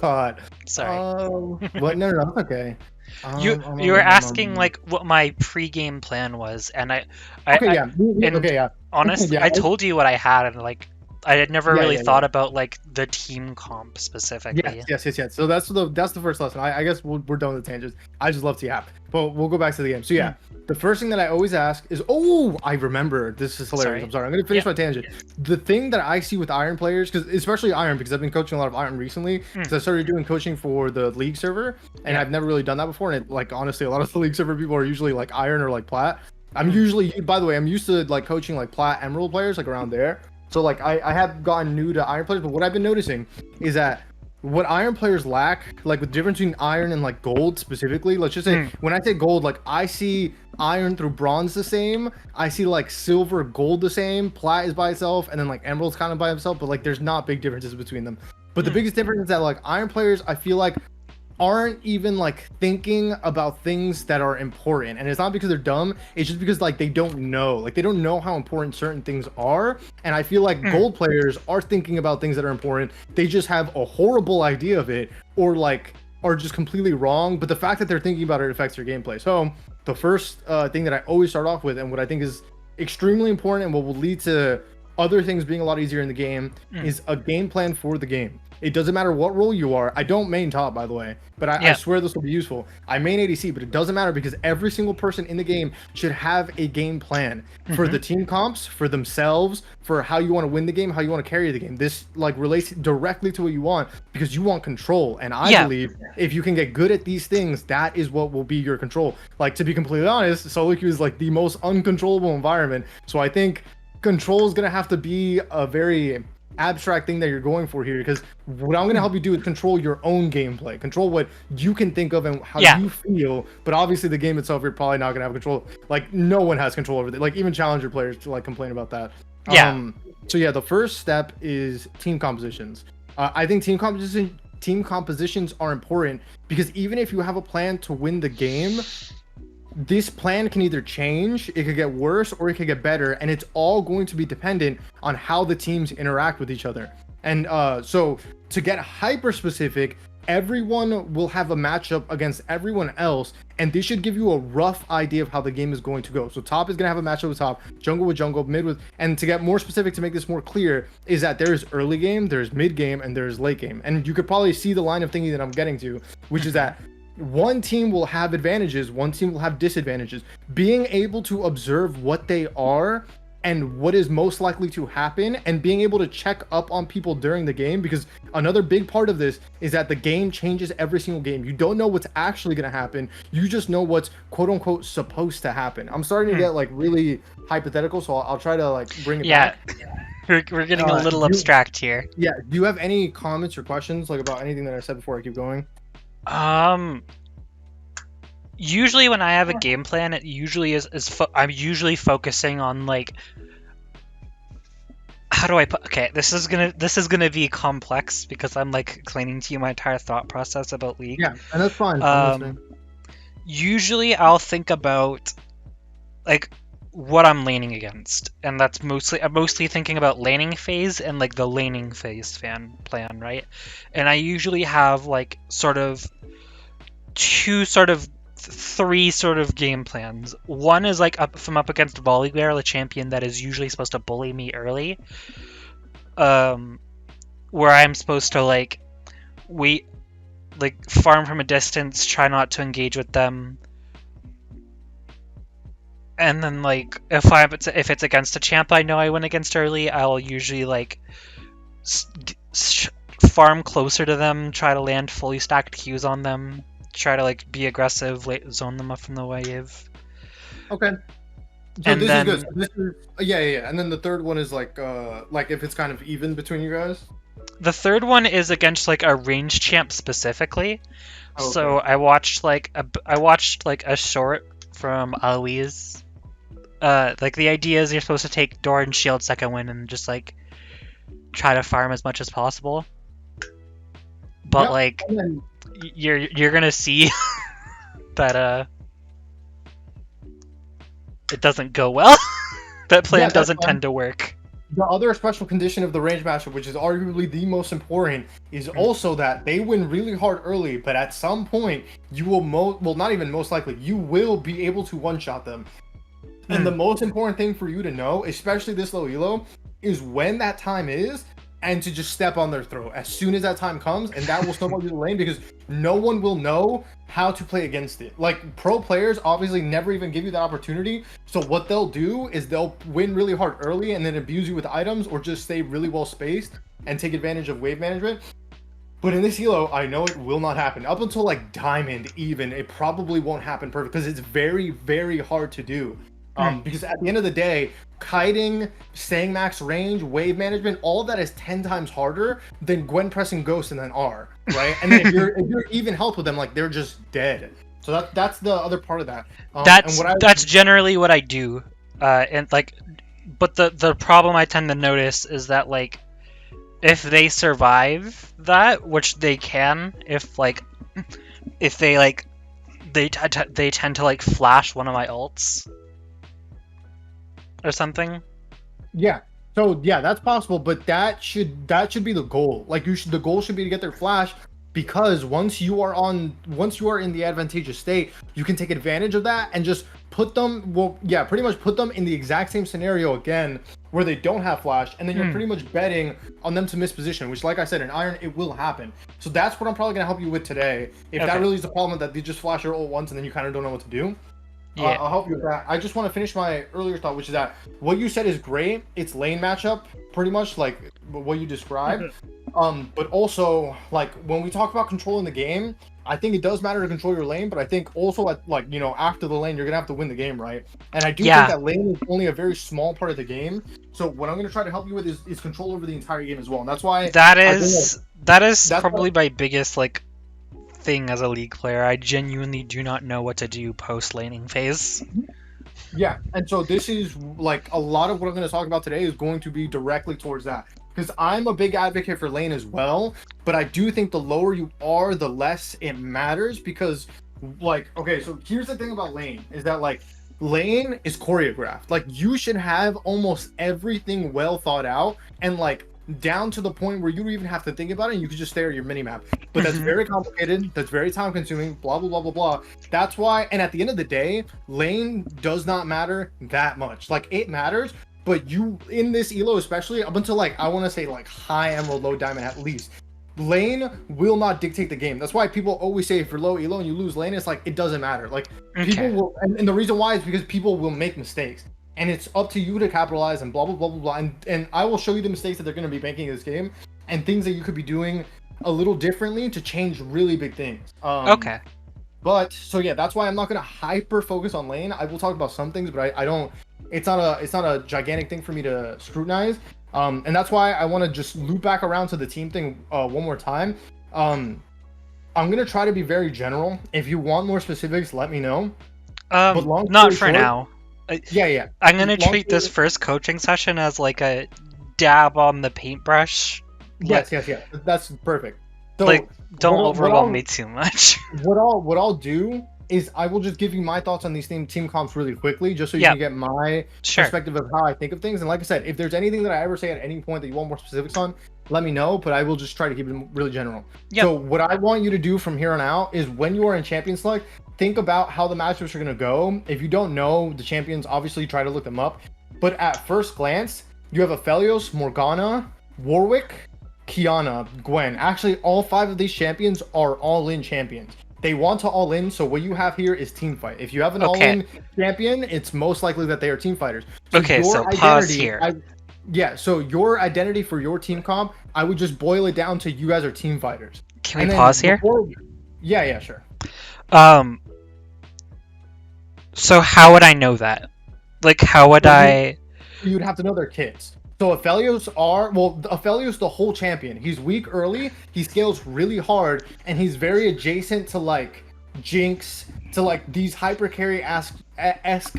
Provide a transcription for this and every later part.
thought. Sorry. What? No, okay. You were asking like what my pre-game plan was, and Okay, I yeah. and Okay, yeah. honestly, Yeah. I told you what I had, and like I had never really Yeah. thought about like the team comp specifically. Yes. So that's the first lesson. I guess we're done with the tangents. I just love Tap, but we'll go back to the game. So yeah, the first thing that I always ask is, oh, I remember. This is hilarious. Sorry. I'm sorry. I'm gonna finish my tangent. The thing that I see with Iron players, because especially Iron, because I've been coaching a lot of Iron recently, because I started doing coaching for the League server, and I've never really done that before. And like honestly, a lot of the League server people are usually like Iron or like Plat. I'm usually, by the way, I'm used to like coaching like Plat, Emerald players, like around there. So like I have gotten new to Iron players, but what I've been noticing is that what Iron players lack, like the difference between Iron and like Gold specifically, let's just say when I say Gold, like I see Iron through Bronze the same, I see like Silver, Gold the same, Plat is by itself, and then like Emerald's kind of by itself, but like there's not big differences between them. But the biggest difference is that like Iron players, I feel like aren't even like thinking about things that are important, and it's not because they're dumb, it's just because like they don't know how important certain things are. And I feel like Gold players are thinking about things that are important, they just have a horrible idea of it, or like are just completely wrong, but the fact that they're thinking about it affects their gameplay. So the first thing that I always start off with, and what I think is extremely important and what will lead to other things being a lot easier in the game, is a game plan for the game. It doesn't matter what role you are. I don't main top, by the way, but I swear this will be useful. I main ADC, but it doesn't matter because every single person in the game should have a game plan for the team comps, for themselves, for how you want to win the game, how you want to carry the game. This like relates directly to what you want because you want control. And I believe if you can get good at these things, that is what will be your control. Like, to be completely honest, solo queue is like the most uncontrollable environment. So I think control is going to have to be a very abstract thing that you're going for here, because what I'm going to help you do is control your own gameplay, control what you can think of and how you feel. But obviously the game itself, you're probably not going to have control. Like, no one has control over it. Like, even challenger players to like complain about that. So yeah, the first step is team compositions. I think team compositions are important because even if you have a plan to win the game, this plan can either change, it could get worse, or it could get better, and it's all going to be dependent on how the teams interact with each other. And so to get hyper specific, everyone will have a matchup against everyone else, and this should give you a rough idea of how the game is going to go. So top is going to have a matchup with top, jungle with jungle, mid with, and to get more specific, to make this more clear, is that there's early game, there's mid game, and there's late game. And you could probably see the line of thinking that I'm getting to, which is that one team will have advantages, one team will have disadvantages. Being able to observe what they are and what is most likely to happen, and being able to check up on people during the game, because another big part of this is that the game changes every single game. You don't know what's actually going to happen, you just know what's quote unquote supposed to happen. I'm starting to get like really hypothetical, so I'll try to like bring it back. We're getting a little abstract here. Do you have any comments or questions like about anything that I said before I keep going? Usually when I have a game plan, it usually I'm usually focusing on like, how do I put, okay, this is gonna be complex because I'm like explaining to you my entire thought process about League. Yeah, and that's fine. Usually I'll think about like what I'm laning against, and that's I'm mostly thinking about laning phase and like the laning phase plan, right? And I usually have like three sort of game plans. One is like if I'm up against Volibear, the champion that is usually supposed to bully me early, where I'm supposed to like wait, like farm from a distance, try not to engage with them, and then like if it's against a champ I know I win against early, I'll usually like farm closer to them, try to land fully stacked Qs on them, try to like be aggressive, zone them up from the wave. Okay. So and this is good. So this is, yeah. And then the third one is like if it's kind of even between you guys. The third one is against like a range champ specifically. Okay. So I watched like a short from Aloise. Like the idea is you're supposed to take Doran Shield second win and just like try to farm as much as possible. But like you're gonna see that it doesn't go well. That plan doesn't tend to work. the other special condition of the range matchup, which is arguably the most important, is also that they win really hard early, but at some point you will well, not even most likely, you will be able to one-shot them. And the most important thing for you to know, especially this low elo, is when that time is, and to just step on their throat as soon as that time comes, and that will snowball you the lane, because no one will know how to play against it. Like, pro players obviously never even give you that opportunity, so what they'll do is they'll win really hard early and then abuse you with items, or just stay really well spaced and take advantage of wave management. But in this elo, I know it will not happen. Up until like Diamond even, it probably won't happen perfect, because it's very, very hard to do. Because at the end of the day, kiting, staying max range, wave management, all of that is 10 times harder than Gwen pressing Ghost and then R, right? And then if you're even helped with them, like, they're just dead. So that's the other part of that. That's generally what I do, and like, but the problem I tend to notice is that, like, if they survive that, which they can, if they like, they tend to like flash one of my ults or something. Yeah. So yeah, that's possible, but that should be the goal. Like, the goal should be to get their flash, because once you are in the advantageous state, you can take advantage of that and just put them, well, yeah, pretty much put them in the exact same scenario again where they don't have flash, and then you're pretty much betting on them to miss position, which, like I said, in Iron, it will happen. So that's what I'm probably gonna help you with today. If that really is the problem, that they just flash your ult once and then you kind of don't know what to do. Yeah. I'll help you with that. I just want to finish my earlier thought, which is that what you said is great. It's lane matchup, pretty much like what you described. But also, like, when we talk about controlling the game, I think it does matter to control your lane, but I think also, at, like, you know, after the lane, you're gonna have to win the game, right? And I do think that lane is only a very small part of the game. So what I'm gonna try to help you with is control over the entire game as well. And that's why that's probably my biggest, like, thing as a League player. I genuinely do not know what to do post laning phase. Yeah, and so this is, like, a lot of what I'm going to talk about today is going to be directly towards that, because I'm a big advocate for lane as well, but I do think the lower you are, the less it matters, because, like, okay, so here's the thing about lane, is that, like, lane is choreographed. Like, you should have almost everything well thought out, and, like, down to the point where you don't even have to think about it, and you can just stare at your minimap. But that's very complicated, that's very time consuming, blah blah blah blah blah. That's why, and at the end of the day, lane does not matter that much. Like, it matters, but you, in this elo especially, up until, like, I want to say, like, high emerald, low diamond at least, lane will not dictate the game. That's why people always say, if you're low elo and you lose lane, it's like, it doesn't matter. Like, people will, and the reason why is because people will make mistakes, and it's up to you to capitalize, and blah blah blah blah blah. And I will show you the mistakes that they're going to be making in this game, and things that you could be doing a little differently to change really big things. But so yeah, that's why I'm not going to hyper focus on lane. I will talk about some things, but I don't, it's not a gigantic thing for me to scrutinize. And that's why I want to just loop back around to the team thing one more time. I'm going to try to be very general. If you want more specifics, let me know. Not for now. Yeah. I'm gonna treat this first coaching session as like a dab on the paintbrush. Yes. That's perfect. So, like, don't overwhelm me too much. What I'll do is I will just give you my thoughts on these team comps really quickly, just so you can get my perspective of how I think of things. And like I said, if there's anything that I ever say at any point that you want more specifics on, let me know, but I will just try to keep it really general. So what I want you to do from here on out is, when you are in champion select, think about how the matchups are going to go. If you don't know the champions, obviously try to look them up. But at first glance, you have Aphelios, Morgana, Warwick, Kiana, Gwen. Actually, all 5 of these champions are all-in champions. They want to all-in, so what you have here is team fight. If you have an all-in champion, it's most likely that they are team fighters. So so pause here. So your identity for your team comp, I would just boil it down to, you guys are team fighters. Can we pause here? Yeah, sure. So how would I know that? Like, how would I... You'd have to know their kits. So Aphelios Aphelios, the whole champion. He's weak early, he scales really hard, and he's very adjacent to, like, Jinx, to, like, these hyper carry-esque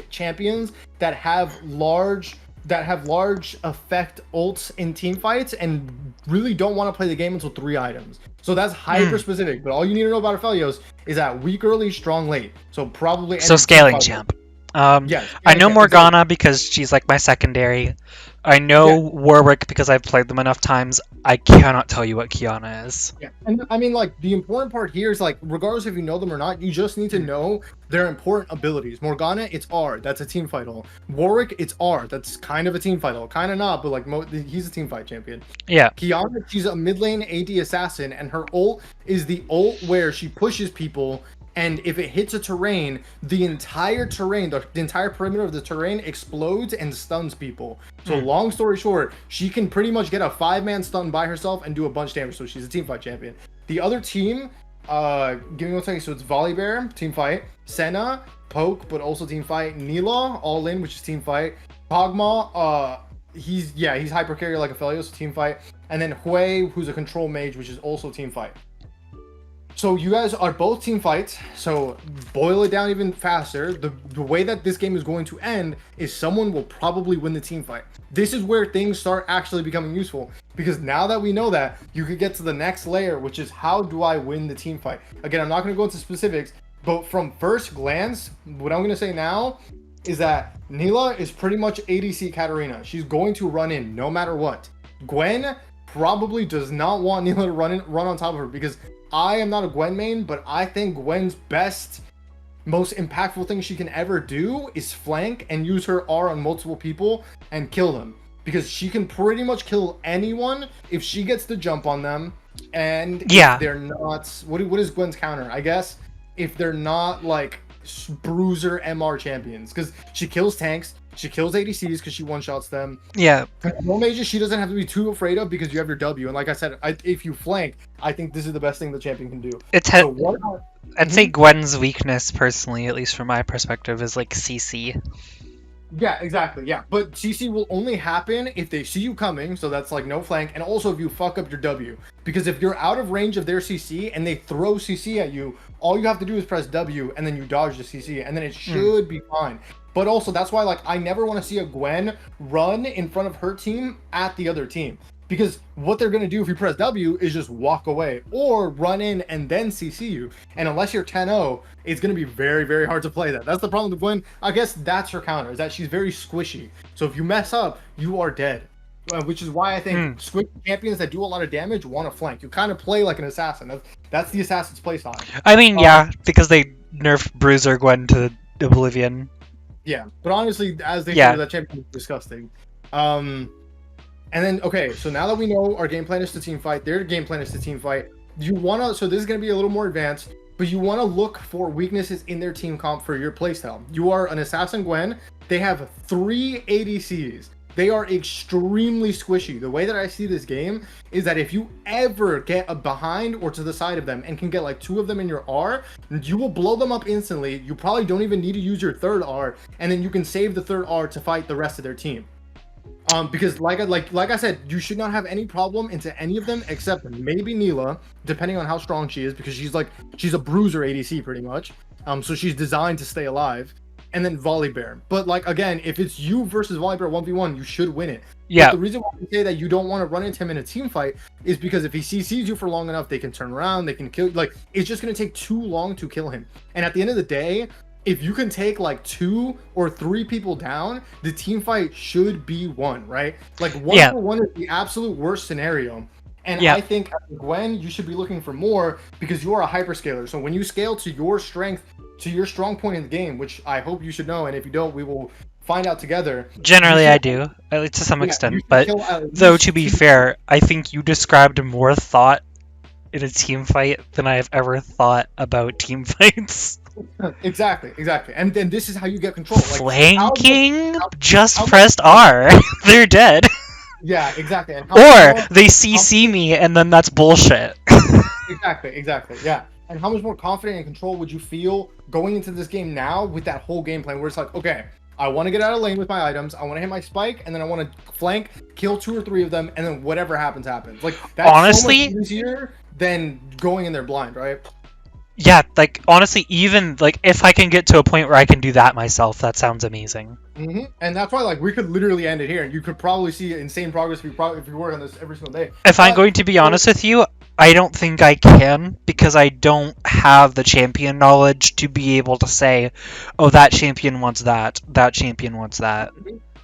champions that have large effect ults in team fights and really don't want to play the game until 3 items. So that's hyper specific, but all you need to know about Aphelios is that weak early, strong late. So probably scaling champ. I know Morgana because she's like my secondary. I know Warwick because I've played them enough times. I cannot tell you what Kiana is. Yeah, and I mean, like, the important part here is, like, regardless if you know them or not, you just need to know their important abilities. Morgana, it's R, that's a team fight all. Warwick, it's R, that's kind of a team fight all. Kind of not, but, like, he's a team fight champion. Yeah. Kiana, she's a mid lane AD assassin, and her ult is the ult where she pushes people, and if it hits a terrain, the entire terrain, the entire perimeter of the terrain explodes and stuns people. So long story short, she can pretty much get a 5-man stun by herself and do a bunch of damage, so she's a team fight champion. The other team, give me one second, so it's Volibear, team fight, Senna, Poke, but also team fight, Nila, all in, which is team fight, Kog'Maw, he's hyper carrier like Aphelios, team fight, and then Hui, who's a control mage, which is also team fight. So you guys are both team fights, so boil it down even faster. The way that this game is going to end is someone will probably win the team fight. This is where things start actually becoming useful, because now that we know that, you could get to the next layer, which is how do I win the team fight? Again, I'm not going to go into specifics, but from first glance, what I'm going to say now is that Nila is pretty much ADC Katarina. She's going to run in no matter what. Gwen probably does not want Nila to run on top of her, because I am not a Gwen main, but I think Gwen's best, most impactful thing she can ever do is flank and use her R on multiple people and kill them. Because she can pretty much kill anyone if she gets the jump on them. And if they're not... What is Gwen's counter? I guess if they're not, like, bruiser MR champions. Because she kills tanks. She kills ADCs because she one-shots them. Yeah. Control mages, she doesn't have to be too afraid of because you have your W. And like I said, if you flank, I think this is the best thing the champion can do. I'd say Gwen's weakness, personally, at least from my perspective, is like CC. Yeah, exactly. Yeah, but CC will only happen if they see you coming, so that's like no flank, and also if you fuck up your W. Because if you're out of range of their CC and they throw CC at you, all you have to do is press W and then you dodge the CC, and then it should be fine. But also, that's why, like, I never want to see a Gwen run in front of her team at the other team. Because what they're going to do if you press W is just walk away or run in and then CC you. And unless you're 10-0, it's going to be very, very hard to play that. That's the problem with Gwen. I guess that's her counter, is that she's very squishy. So if you mess up, you are dead. Which is why I think squishy champions that do a lot of damage want to flank. You kind of play like an assassin. That's the assassin's playstyle. I mean, yeah, because they nerfed Bruiser Gwen to Oblivion. Yeah, but honestly, as they say, that champion is disgusting. And then, okay, so now that we know our game plan is to team fight, their game plan is to team fight, you want to, so this is going to be a little more advanced, but you want to look for weaknesses in their team comp for your playstyle. You are an assassin Gwen. They have 3 ADCs. They are extremely squishy. The way that I see this game is that if you ever get a behind or to the side of them and can get like 2 of them in your R, you will blow them up instantly. You probably don't even need to use your third R, and then you can save the third R to fight the rest of their team. Because like I said, you should not have any problem into any of them except maybe Nila, depending on how strong she is, because she's a bruiser ADC pretty much. So she's designed to stay alive. And then Volibear. But like, again, if it's you versus Volibear 1v1, you should win it. Yeah. But the reason why I say that you don't want to run into him in a team fight is because if he CCs you for long enough, they can turn around, they can kill. Like, it's just going to take too long to kill him. And at the end of the day, if you can take like 2 or 3 people down, the team fight should be won, right? Like 1-for-1 is the absolute worst scenario. And I think as Gwen, you should be looking for more because you are a hyperscaler. So when you scale to your strength, to your strong point in the game, which I hope you should know, and if you don't, we will find out together. Generally, I do, at least to some extent. But though, to be fair, I think you described more thought in a team fight than I have ever thought about team fights. Exactly. And then this is how you get control. Like, flanking? Just pressed R. They're dead. Yeah, exactly. And they CC me, and then that's bullshit. Exactly. Yeah. And how much more confident and control would you feel going into this game now with that whole game plan where it's like, okay, I want to get out of lane with my items, I want to hit my spike, and then I want to flank, kill 2 or 3 of them, and then whatever happens, happens. Like, that's honestly, so much easier than going in there blind, right? Yeah, like, honestly, even, like, if I can get to a point where I can do that myself, that sounds amazing. And that's why, like, we could literally end it here, and you could probably see insane progress if you work on this every single day. If I'm going to be honest with you, I don't think I can, because I don't have the champion knowledge to be able to say, oh, that champion wants that champion wants that.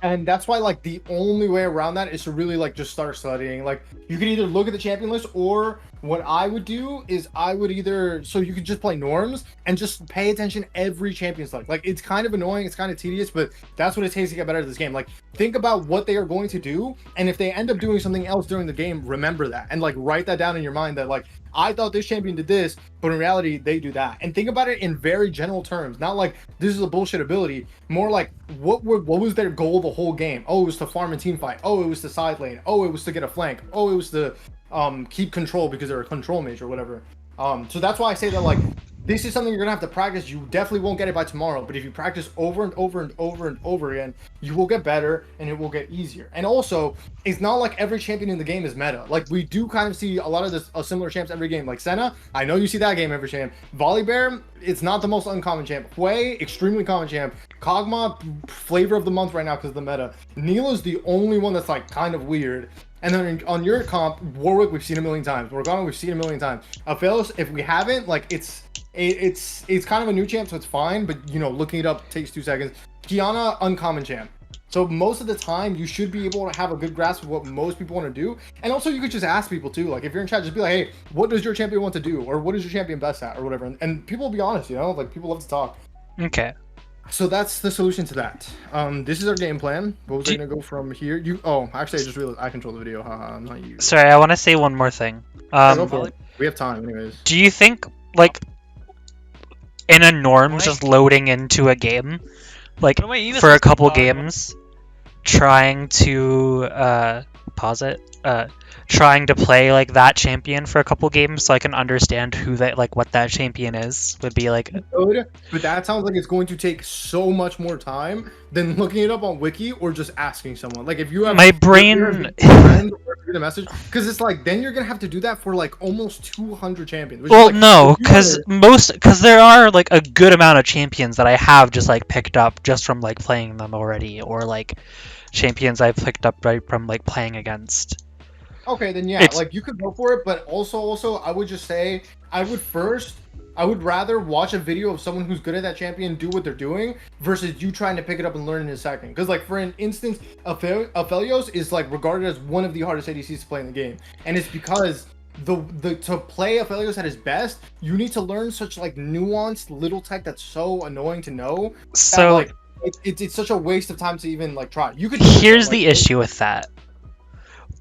And that's why like the only way around that is to really like just start studying. Like you could either look at the champion list, or what I would do is I would either, so you could just play norms and just pay attention every champion select. Like it's kind of annoying, it's kind of tedious, but that's what it takes to get better at this game. Like think about what they are going to do, and if they end up doing something else during the game, remember that and like write that down in your mind that like I thought this champion did this, but in reality they do that. And think about it in very general terms, not like this is a bullshit ability, more like what was their goal the whole game? Oh, it was to farm a team fight. Oh, it was to side lane. Oh, it was to get a flank. Oh, it was to keep control because they're a control mage or whatever. So that's why I say that like this is something you're gonna have to practice. You definitely won't get it by tomorrow, but if you practice over and over and over and over again, you will get better and it will get easier. And also, it's not like every champion in the game is meta. Like we do kind of see a lot of this similar champs every game. Like Senna, I know you see that game every champ. Volibear, it's not the most uncommon champ. Hui, extremely common champ. Kog'Maw, flavor of the month right now because of the meta. Neela's the only one that's like kind of weird. And then on your comp, Warwick, we've seen a million times. Morgana, we've seen a million times. Aphelios, if we haven't, like it's kind of a new champ, so it's fine. But you know, looking it up takes 2 seconds. Kiana, uncommon champ. So most of the time, you should be able to have a good grasp of what most people want to do. And also, you could just ask people too. Like if you're in chat, just be like, hey, what does your champion want to do, or what is your champion best at, or whatever. And people will be honest, you know, like people love to talk. Okay. So that's the solution to that. This is our game plan. What was I gonna go from here? Actually, I just realized I control the video. Haha, I'm not you. Sorry, I want to say one more thing. Go for it. We have time, anyways. Do you think, like, in a norm, just loading into a game, like, for a couple games, trying to, pause it, trying to play, like, that champion for a couple games so I can understand who that, like, what that champion is, would be, like... But that sounds like it's going to take so much more time than looking it up on Wiki or just asking someone. Like, if you have... My brain... a message, because it's like, then you're gonna have to do that for, like, almost 200 champions. Well, like, no, because there are, like, a good amount of champions that I have just, like, picked up just from, like, playing them already, or, like, champions I've picked up right from, like, playing against. Okay, then yeah, like you could go for it, but also I would just say I would rather watch a video of someone who's good at that champion do what they're doing versus you trying to pick it up and learn in a second. Because like for an instance, Aphelios is like regarded as one of the hardest ADCs to play in the game, and it's because to play Aphelios at his best, you need to learn such like nuanced little tech that's so annoying to know. So that, like it's such a waste of time to even like try. You could. Here's the issue with that.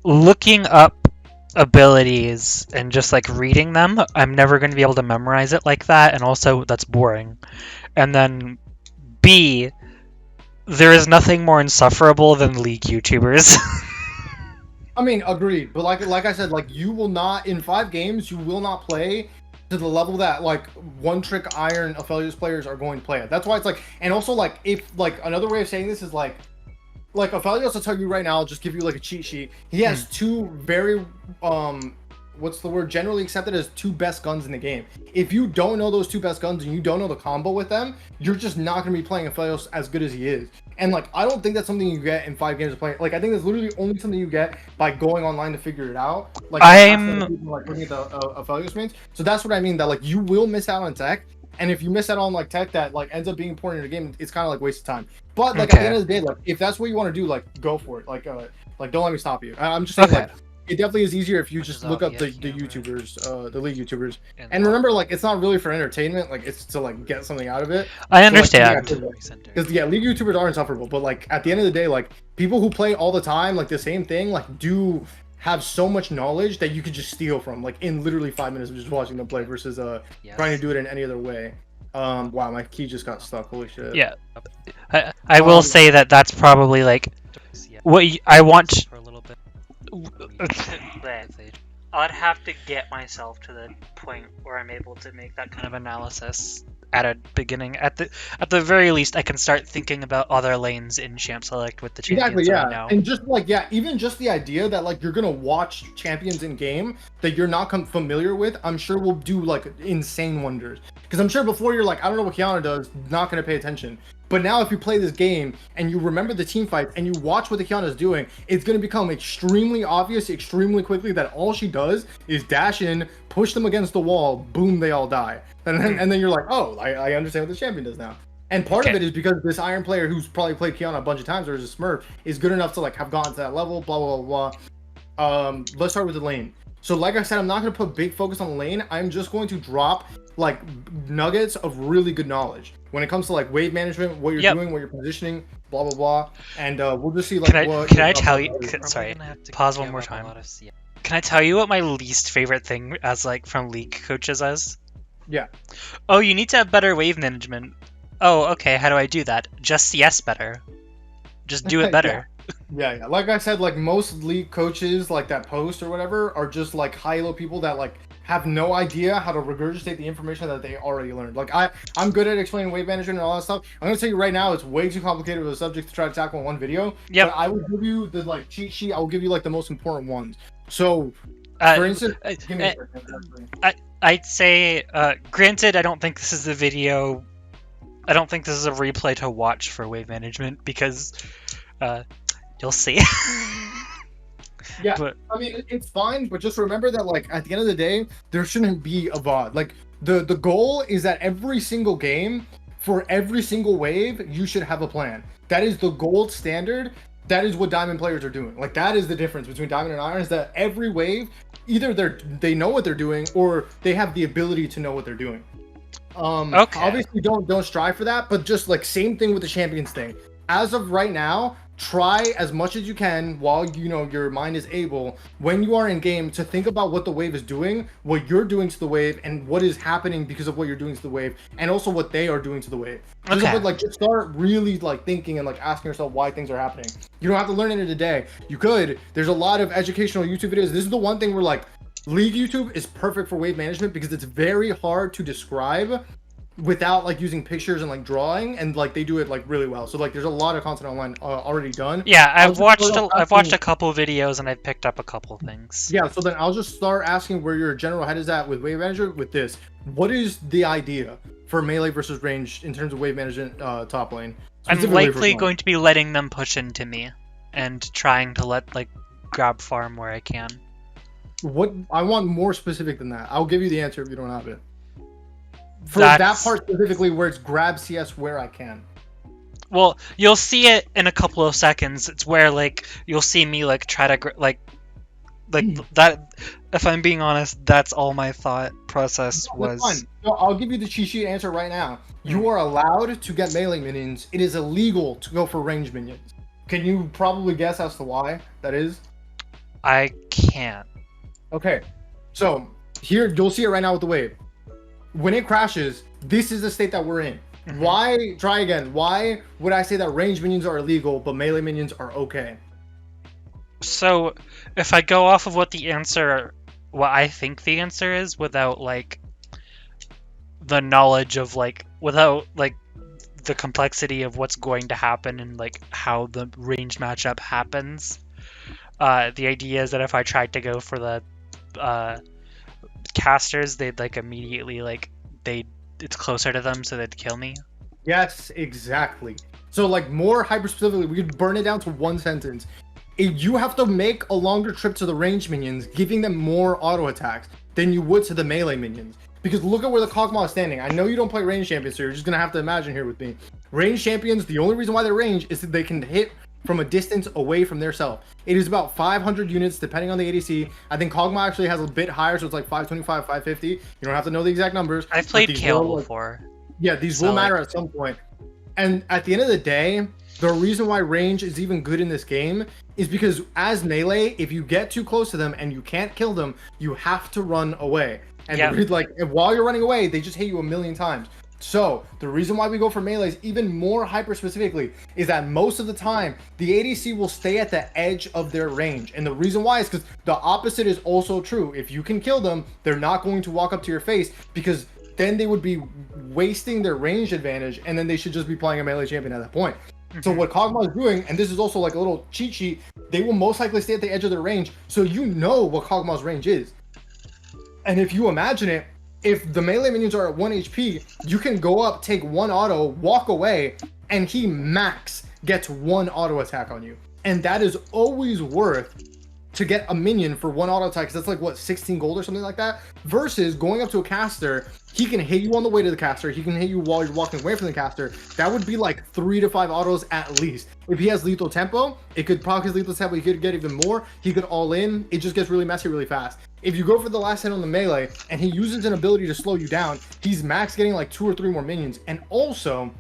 Looking up abilities and just like reading them, I'm never going to be able to memorize it like that, and also that's boring. And then B, there is nothing more insufferable than League YouTubers. I mean, agreed, but like I said, like you will not, in 5 games, you will not play to the level that like one trick iron Aphelios players are going to play at. That's why it's like, and also like if like another way of saying this is like Aphelios, I'll tell you right now, I'll just give you like a cheat sheet. He has 2 very what's the word, generally accepted as 2 best guns in the game. If you don't know those 2 best guns and you don't know the combo with them, you're just not going to be playing Aphelios as good as he is. And like I don't think that's something you get in 5 games of playing. Like I think that's literally only something you get by going online to figure it out. Like like looking at the Aphelios mains. So that's what I mean, that like you will miss out on tech. And if you miss out on like tech that like ends up being important in the game, it's kind of like waste of time. But like at the end of the day, like if that's what you want to do, like go for it. Like don't let me stop you. I'm just saying like it definitely is easier if you just look up the YouTubers, the League YouTubers, and remember like it's not really for entertainment. Like it's to like get something out of it. I understand. Because yeah, League YouTubers are insufferable. But like at the end of the day, like people who play all the time, like the same thing, like do have so much knowledge that you could just steal from, like in literally 5 minutes of just watching them play versus trying to do it in any other way. Wow, my key just got stuck. Holy shit. Yeah, I will say that that's probably like what I want. For a little bit. I'd have to get myself to the point where I'm able to make that kind of analysis at a beginning. At the very least, I can start thinking about other lanes in Champ Select with the champions yeah. right now. And just like even just the idea that like you're gonna watch champions in game that you're not familiar with, I'm sure will do like insane wonders. Because I'm sure before you're like, I don't know what Kiana does, not gonna pay attention. But now if you play this game and you remember the team fights and you watch what the Kiana is doing, it's going to become extremely obvious extremely quickly that all she does is dash in, push them against the wall, boom, they all die. And then you're like, oh, I understand what the champion does now. And part of Okay. it is because this Iron player who's probably played Kiana a bunch of times or is a Smurf is good enough to like have gone to that level. Blah blah blah blah. Let's start with the lane. So like I said, I'm not gonna put big focus on the lane. I'm just going to drop like nuggets of really good knowledge when it comes to like wave management, what you're doing, what you're positioning, blah blah blah. And we'll just see like Can I tell you? Sorry, pause one more time. Can I tell you what my least favorite thing as like from league coaches is? Yeah. Oh, you need to have better wave management. Oh, okay. How do I do that? Just CS better. Just do it better. Yeah. Like I said, like most league coaches, like that post or whatever, are just like high-low people that like have no idea how to regurgitate the information that they already learned. Like I'm good at explaining wave management and all that stuff. I'm gonna tell you right now, it's way too complicated of a subject to try to tackle in one video. Yep. But I will give you the like cheat sheet. I will give you like the most important ones. So, for instance, give me a second. I'd say, granted, I don't think this is the video. I don't think this is a replay to watch for wave management because you'll see. Yeah, but, I mean, it's fine, but just remember that, like, at the end of the day, there shouldn't be a VOD. Like, the goal is that every single game, for every single wave, you should have a plan. That is the gold standard. That is what Diamond players are doing. Like, that is the difference between Diamond and Iron, is that every wave, either they know what they're doing, or they have the ability to know what they're doing. Okay. Obviously, don't strive for that, but just, like, same thing with the Champions thing. As of right now, try as much as you can while you know your mind is able when you are in game to think about what the wave is doing, what you're doing to the wave, and what is happening because of what you're doing to the wave, and also what they are doing to the wave. Just start really like thinking and like asking yourself why things are happening. You don't have to learn it in a day. You could. There's a lot of educational YouTube videos. This is the one thing where like League YouTube is perfect for wave management because it's very hard to describe without like using pictures and like drawing, and like they do it like really well. So like there's a lot of content online already done. Yeah, I've watched a couple videos and I've picked up a couple things. Yeah, so then I'll just start asking where your general head is at with wave management with this. What is the idea for melee versus range in terms of wave management top lane? I'm likely going to be letting them push into me and trying to let like grab farm where I can. What I want more specific than that. I'll give you the answer if you don't have it. For that part specifically, where it's grab CS where I can. Well, you'll see it in a couple of seconds. It's where like you'll see me like try to like that. If I'm being honest, that's all my thought process was. Fine. So I'll give you the cheat sheet answer right now. You are allowed to get melee minions. It is illegal to go for range minions. Can you probably guess as to why that is? I can't. Okay, so here you'll see it right now with the wave. When it crashes, this is the state that we're in. Mm-hmm. Why? Try again. Why would I say that range minions are illegal but melee minions are okay? So, if I go off of what I think the answer is, without like the knowledge of like, without like the complexity of what's going to happen and like how the range matchup happens, the idea is that if I tried to go for the casters, they'd like immediately like it's closer to them, so they'd kill me. Yes, exactly. So like more hyper specifically, we could burn it down to one sentence. If you have to make a longer trip to the range minions, giving them more auto attacks than you would to the melee minions. Because look at where the Kog'Maw is standing. I know you don't play range champions, so you're just gonna have to imagine here with me. Range champions, the only reason why they're range is that they can hit from a distance away from their self. It is about 500 units depending on the ADC. I think Kog'Maw actually has a bit higher, so it's like 525, 550. You don't have to know the exact numbers. I've played Kayle before. Yeah, these will matter at some point. And at the end of the day, the reason why range is even good in this game is because as melee, if you get too close to them and you can't kill them, you have to run away. And like while you're running away, they just hit you a million times. So the reason why we go for melees even more hyper specifically is that most of the time the ADC will stay at the edge of their range. And the reason why is because the opposite is also true. If you can kill them, they're not going to walk up to your face because then they would be wasting their range advantage and then they should just be playing a melee champion at that point. So what Kog'Maw is doing, and this is also like a little cheat sheet, they will most likely stay at the edge of their range, so you know what Kog'Maw's range is. And if you imagine it, if the melee minions are at 1 HP, you can go up, take one auto, walk away, and he max gets one auto attack on you. And that is always worth to get a minion for 1 auto attack, 'cause that's like what, 16 gold or something like that, versus going up to a caster. He can hit you on the way to the caster, he can hit you while you're walking away from the caster. That would be like 3 to 5 autos at least. If he has lethal tempo, it could proc his lethal tempo, he could get even more, he could all in. It just gets really messy really fast. If you go for the last hit on the melee and he uses an ability to slow you down, he's max getting like 2 or 3 more minions. And also,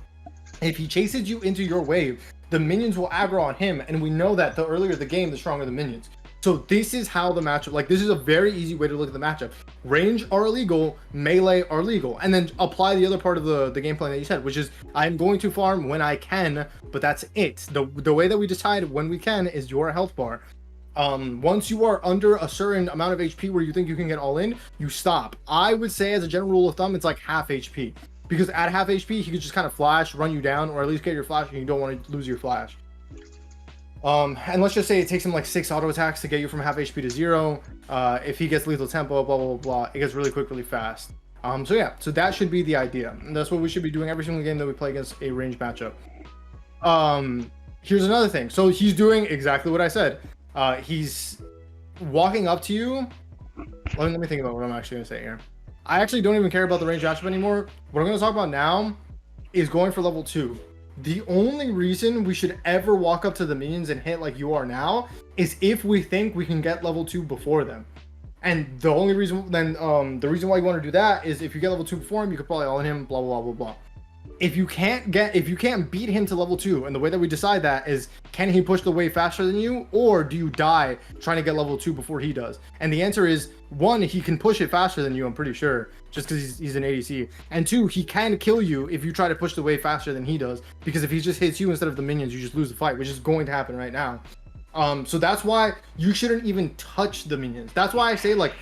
if he chases you into your wave, the minions will aggro on him, and we know that the earlier the game, the stronger the minions. So this is how the matchup, like, this is a very easy way to look at the matchup. Range are illegal, melee are legal, and then apply the other part of the game plan that you said, which is I'm going to farm when I can, but that's it. The way that we decide when we can is your health bar. Once you are under a certain amount of HP where you think you can get all in, you stop. I would say as a general rule of thumb, it's like half HP. Because at half HP, he could just kind of flash, run you down, or at least get your flash, and you don't want to lose your flash. And let's just say it takes him like 6 auto attacks to get you from half HP to 0. If he gets lethal tempo, blah, blah, blah, blah, it gets really quick, really fast. So yeah, so that should be the idea. And that's what we should be doing every single game that we play against a range matchup. Here's another thing. So he's doing exactly what I said. He's walking up to you. Let me think about what I'm actually going to say here. I actually don't even care about the range matchup anymore. What I'm going to talk about now is going for level 2. The only reason we should ever walk up to the minions and hit like you are now is if we think we can get level 2 before them. And the only reason then, the reason why you want to do that is if you get level 2 before him, you could probably all in him, blah, blah, blah, blah, blah. If you can't beat him to level 2, and the way that we decide that is, can he push the wave faster than you, or do you die trying to get level 2 before he does? And the answer is, 1, he can push it faster than you, I'm pretty sure, just because he's an ADC. And 2, he can kill you if you try to push the wave faster than he does, because if he just hits you instead of the minions, you just lose the fight, which is going to happen right now. So that's why you shouldn't even touch the minions. That's why I say, like,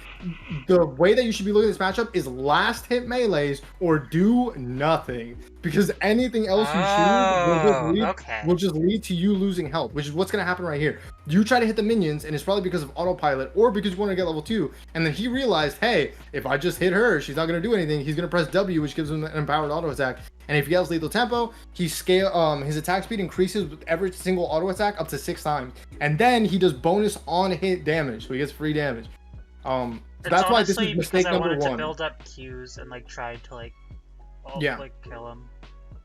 the way that you should be looking at this matchup is last hit melees or do nothing, because anything else you shoot will just lead to you losing health, which is what's going to happen right here. You try to hit the minions and it's probably because of autopilot or because you want to get level 2, and then he realized, hey, if I just hit her, she's not going to do anything. He's going to press W, which gives him an empowered auto attack, and if he has lethal tempo, his attack speed increases with every single auto attack up to 6 times, and then he does bonus on hit damage, so he gets free damage. It's that's why this is mistake number 1. I wanted to build up Qs and like try to like kill him.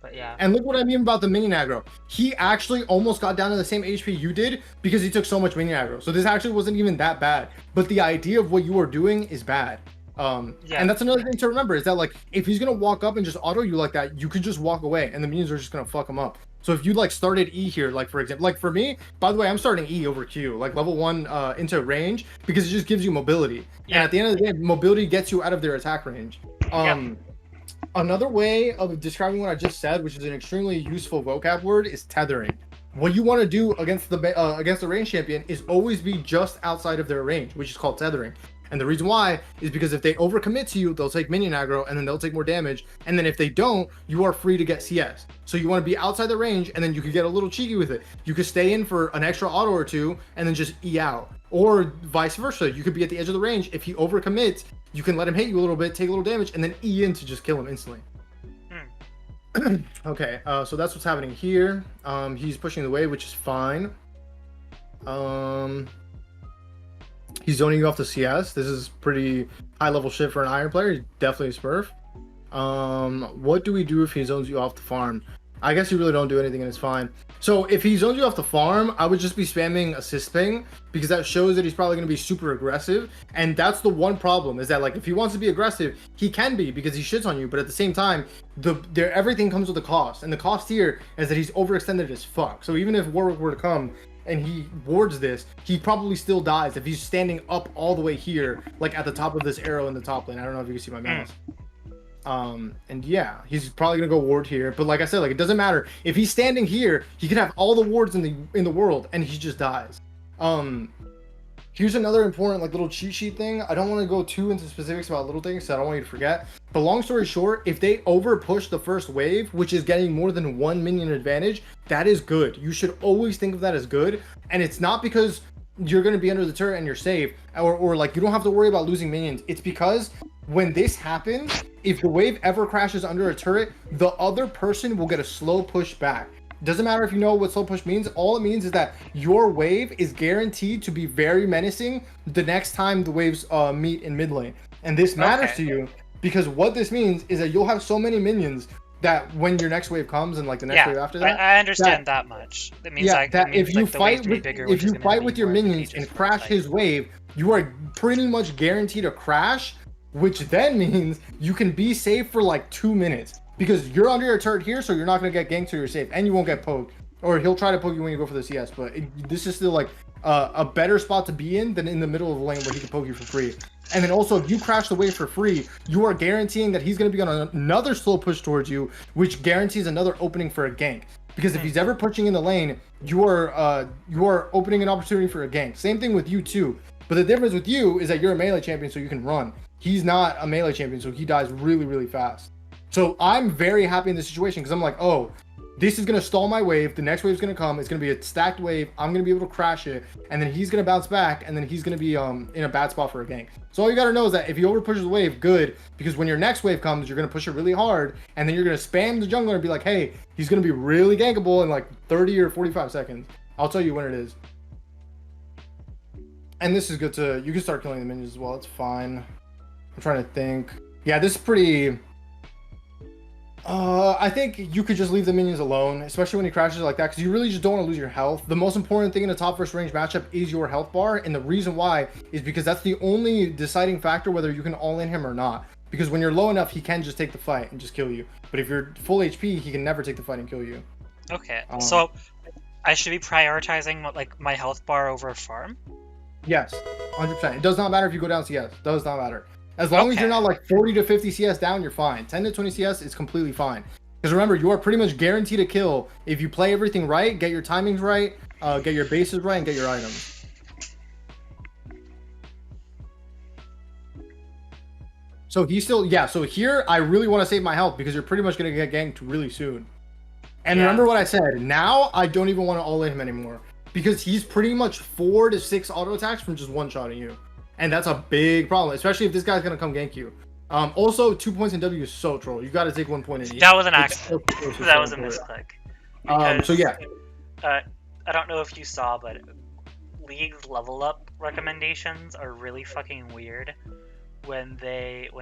But yeah. And look what I mean about the minion aggro. He actually almost got down to the same HP you did because he took so much minion aggro. So this actually wasn't even that bad. But the idea of what you are doing is bad. And that's another thing to remember is that, like, if he's gonna walk up and just auto you like that, you could just walk away and the minions are just gonna fuck him up. So if you like started E here, like for example, like for me, by the way, I'm starting E over Q, like level 1 into range, because it just gives you mobility. And at the end of the day, mobility gets you out of their attack range. Another way of describing what I just said, which is an extremely useful vocab word, is tethering. What you want to do against the range champion is always be just outside of their range, which is called tethering. And the reason why is because if they overcommit to you, they'll take minion aggro and then they'll take more damage. And then if they don't, you are free to get CS. So you want to be outside the range, and then you could get a little cheeky with it. You could stay in for an extra auto or 2 and then just E out. Or vice versa. You could be at the edge of the range. If he overcommits, you can let him hit you a little bit, take a little damage, and then E in to just kill him instantly. Okay, so that's what's happening here. He's pushing the wave, which is fine. He's zoning you off the CS. This is pretty high level shit for an Iron player. He's definitely a smurf. What do we do if he zones you off the farm? I guess you really don't do anything and it's fine. So if he zones you off the farm, I would just be spamming assist ping, because that shows that he's probably going to be super aggressive. And that's the one problem, is that, like, if he wants to be aggressive, he can be, because he shits on you. But at the same time, everything comes with a cost. And the cost here is that he's overextended as fuck. So even if Warwick were to come and he wards this, he probably still dies if he's standing up all the way here, like at the top of this arrow in the top lane. I don't know if you can see my mouse. And yeah, he's probably gonna go ward here, but like I said, like, it doesn't matter if he's standing here. He could have all the wards in the world and he just dies. Here's another important, like, little cheat sheet thing. I don't want to go too into specifics about little things, so I don't want you to forget, but long story short, if they over push the first wave, which is getting more than 1 minion advantage, that is good. You should always think of that as good. And it's not because you're going to be under the turret and you're safe, or like you don't have to worry about losing minions. It's because when this happens, if the wave ever crashes under a turret, the other person will get a slow push back. Doesn't matter if you know what slow push means. All it means is that your wave is guaranteed to be very menacing the next time the waves meet in mid lane. And this matters to you because what this means is that you'll have so many minions that when your next wave comes and like the next wave after that, I understand that much. That means if you fight with your minions and crash his wave, you are pretty much guaranteed a crash, which then means you can be safe for like 2 minutes because you're under your turret here, so you're not going to get ganked, so you're safe, and you won't get poked. Or he'll try to poke you when you go for the CS, but this is still like a better spot to be in than in the middle of the lane where he can poke you for free. And then also, if you crash the wave for free, you are guaranteeing that he's going to be on another slow push towards you, which guarantees another opening for a gank. Because if he's ever pushing in the lane, you are opening an opportunity for a gank. Same thing with you too. But the difference with you is that you're a melee champion, so you can run. He's not a melee champion, so he dies really, really fast. So I'm very happy in this situation because I'm like, oh, this is going to stall my wave. The next wave is going to come. It's going to be a stacked wave. I'm going to be able to crash it. And then he's going to bounce back. And then he's going to be in a bad spot for a gank. So all you got to know is that if he over pushes the wave, good. Because when your next wave comes, you're going to push it really hard. And then you're going to spam the jungler and be like, hey, he's going to be really gankable in like 30 or 45 seconds. I'll tell you when it is. And this is good to... You can start killing the minions as well. It's fine. I'm trying to think. Yeah, this is pretty... I think you could just leave the minions alone, especially when he crashes like that, because you really just don't want to lose your health. The most important thing in a top versus range matchup is your health bar, and the reason why is because that's the only deciding factor whether you can all in him or not. Because when you're low enough, he can just take the fight and just kill you. But if you're full HP, he can never take the fight and kill you. Okay, so I should be prioritizing like my health bar over farm? Yes, 100%. It does not matter if you go down CS. It does not matter. As long as you're not like 40 to 50 CS down, you're fine. 10 to 20 CS is completely fine. Because remember, you are pretty much guaranteed a kill if you play everything right, get your timings right, get your bases right, and get your items. So he's still, yeah, so here, I really want to save my health because you're pretty much going to get ganked really soon. And remember what I said, now I don't even want to all in him anymore. Because he's pretty much 4 to 6 auto attacks from just one-shotting you. And that's a big problem, especially if this guy's gonna come gank you. Also, 2 points in W is so troll. You got to take 1 point in each. That was an accident. That was a misclick. So yeah. I don't know if you saw, but League's level up recommendations are really fucking weird when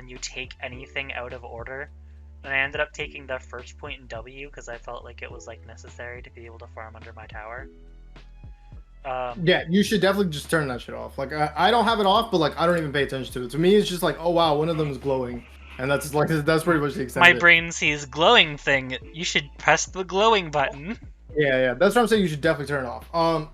you take anything out of order. And I ended up taking the first point in W because I felt like it was like necessary to be able to farm under my tower. Yeah, you should definitely just turn that shit off. Like I don't have it off, but like I don't even pay attention to it. To me, it's just like, oh wow, one of them is glowing, and that's pretty much the extent. My brain sees glowing thing. You should press the glowing button. Yeah, that's what I'm saying. You should definitely turn it off.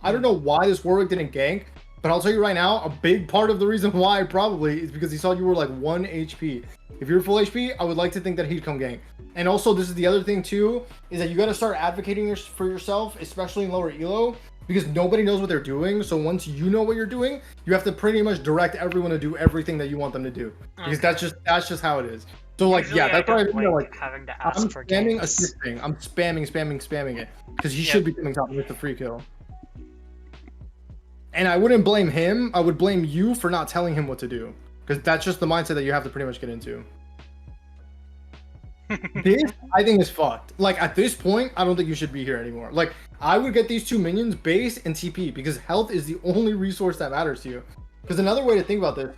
I don't know why this Warwick didn't gank, but I'll tell you right now, a big part of the reason why probably is because he saw you were like 1 HP. If you're full HP, I would like to think that he'd come gank. And also, this is the other thing too, is that you got to start advocating for yourself, especially in lower elo. Because nobody knows what they're doing, so once you know what you're doing, you have to pretty much direct everyone to do everything that you want them to do. Because that's just how it is. So like, usually, yeah, that's why I mean, like having to ask I'm for spamming games. assisting. I'm spamming it because he should be coming top with the free kill. And I wouldn't blame him. I would blame you for not telling him what to do, because that's just the mindset that you have to pretty much get into. This, I think, is fucked. Like, at this point, I don't think you should be here anymore. Like, I would get these 2 minions, base and TP, because health is the only resource that matters to you. Because another way to think about this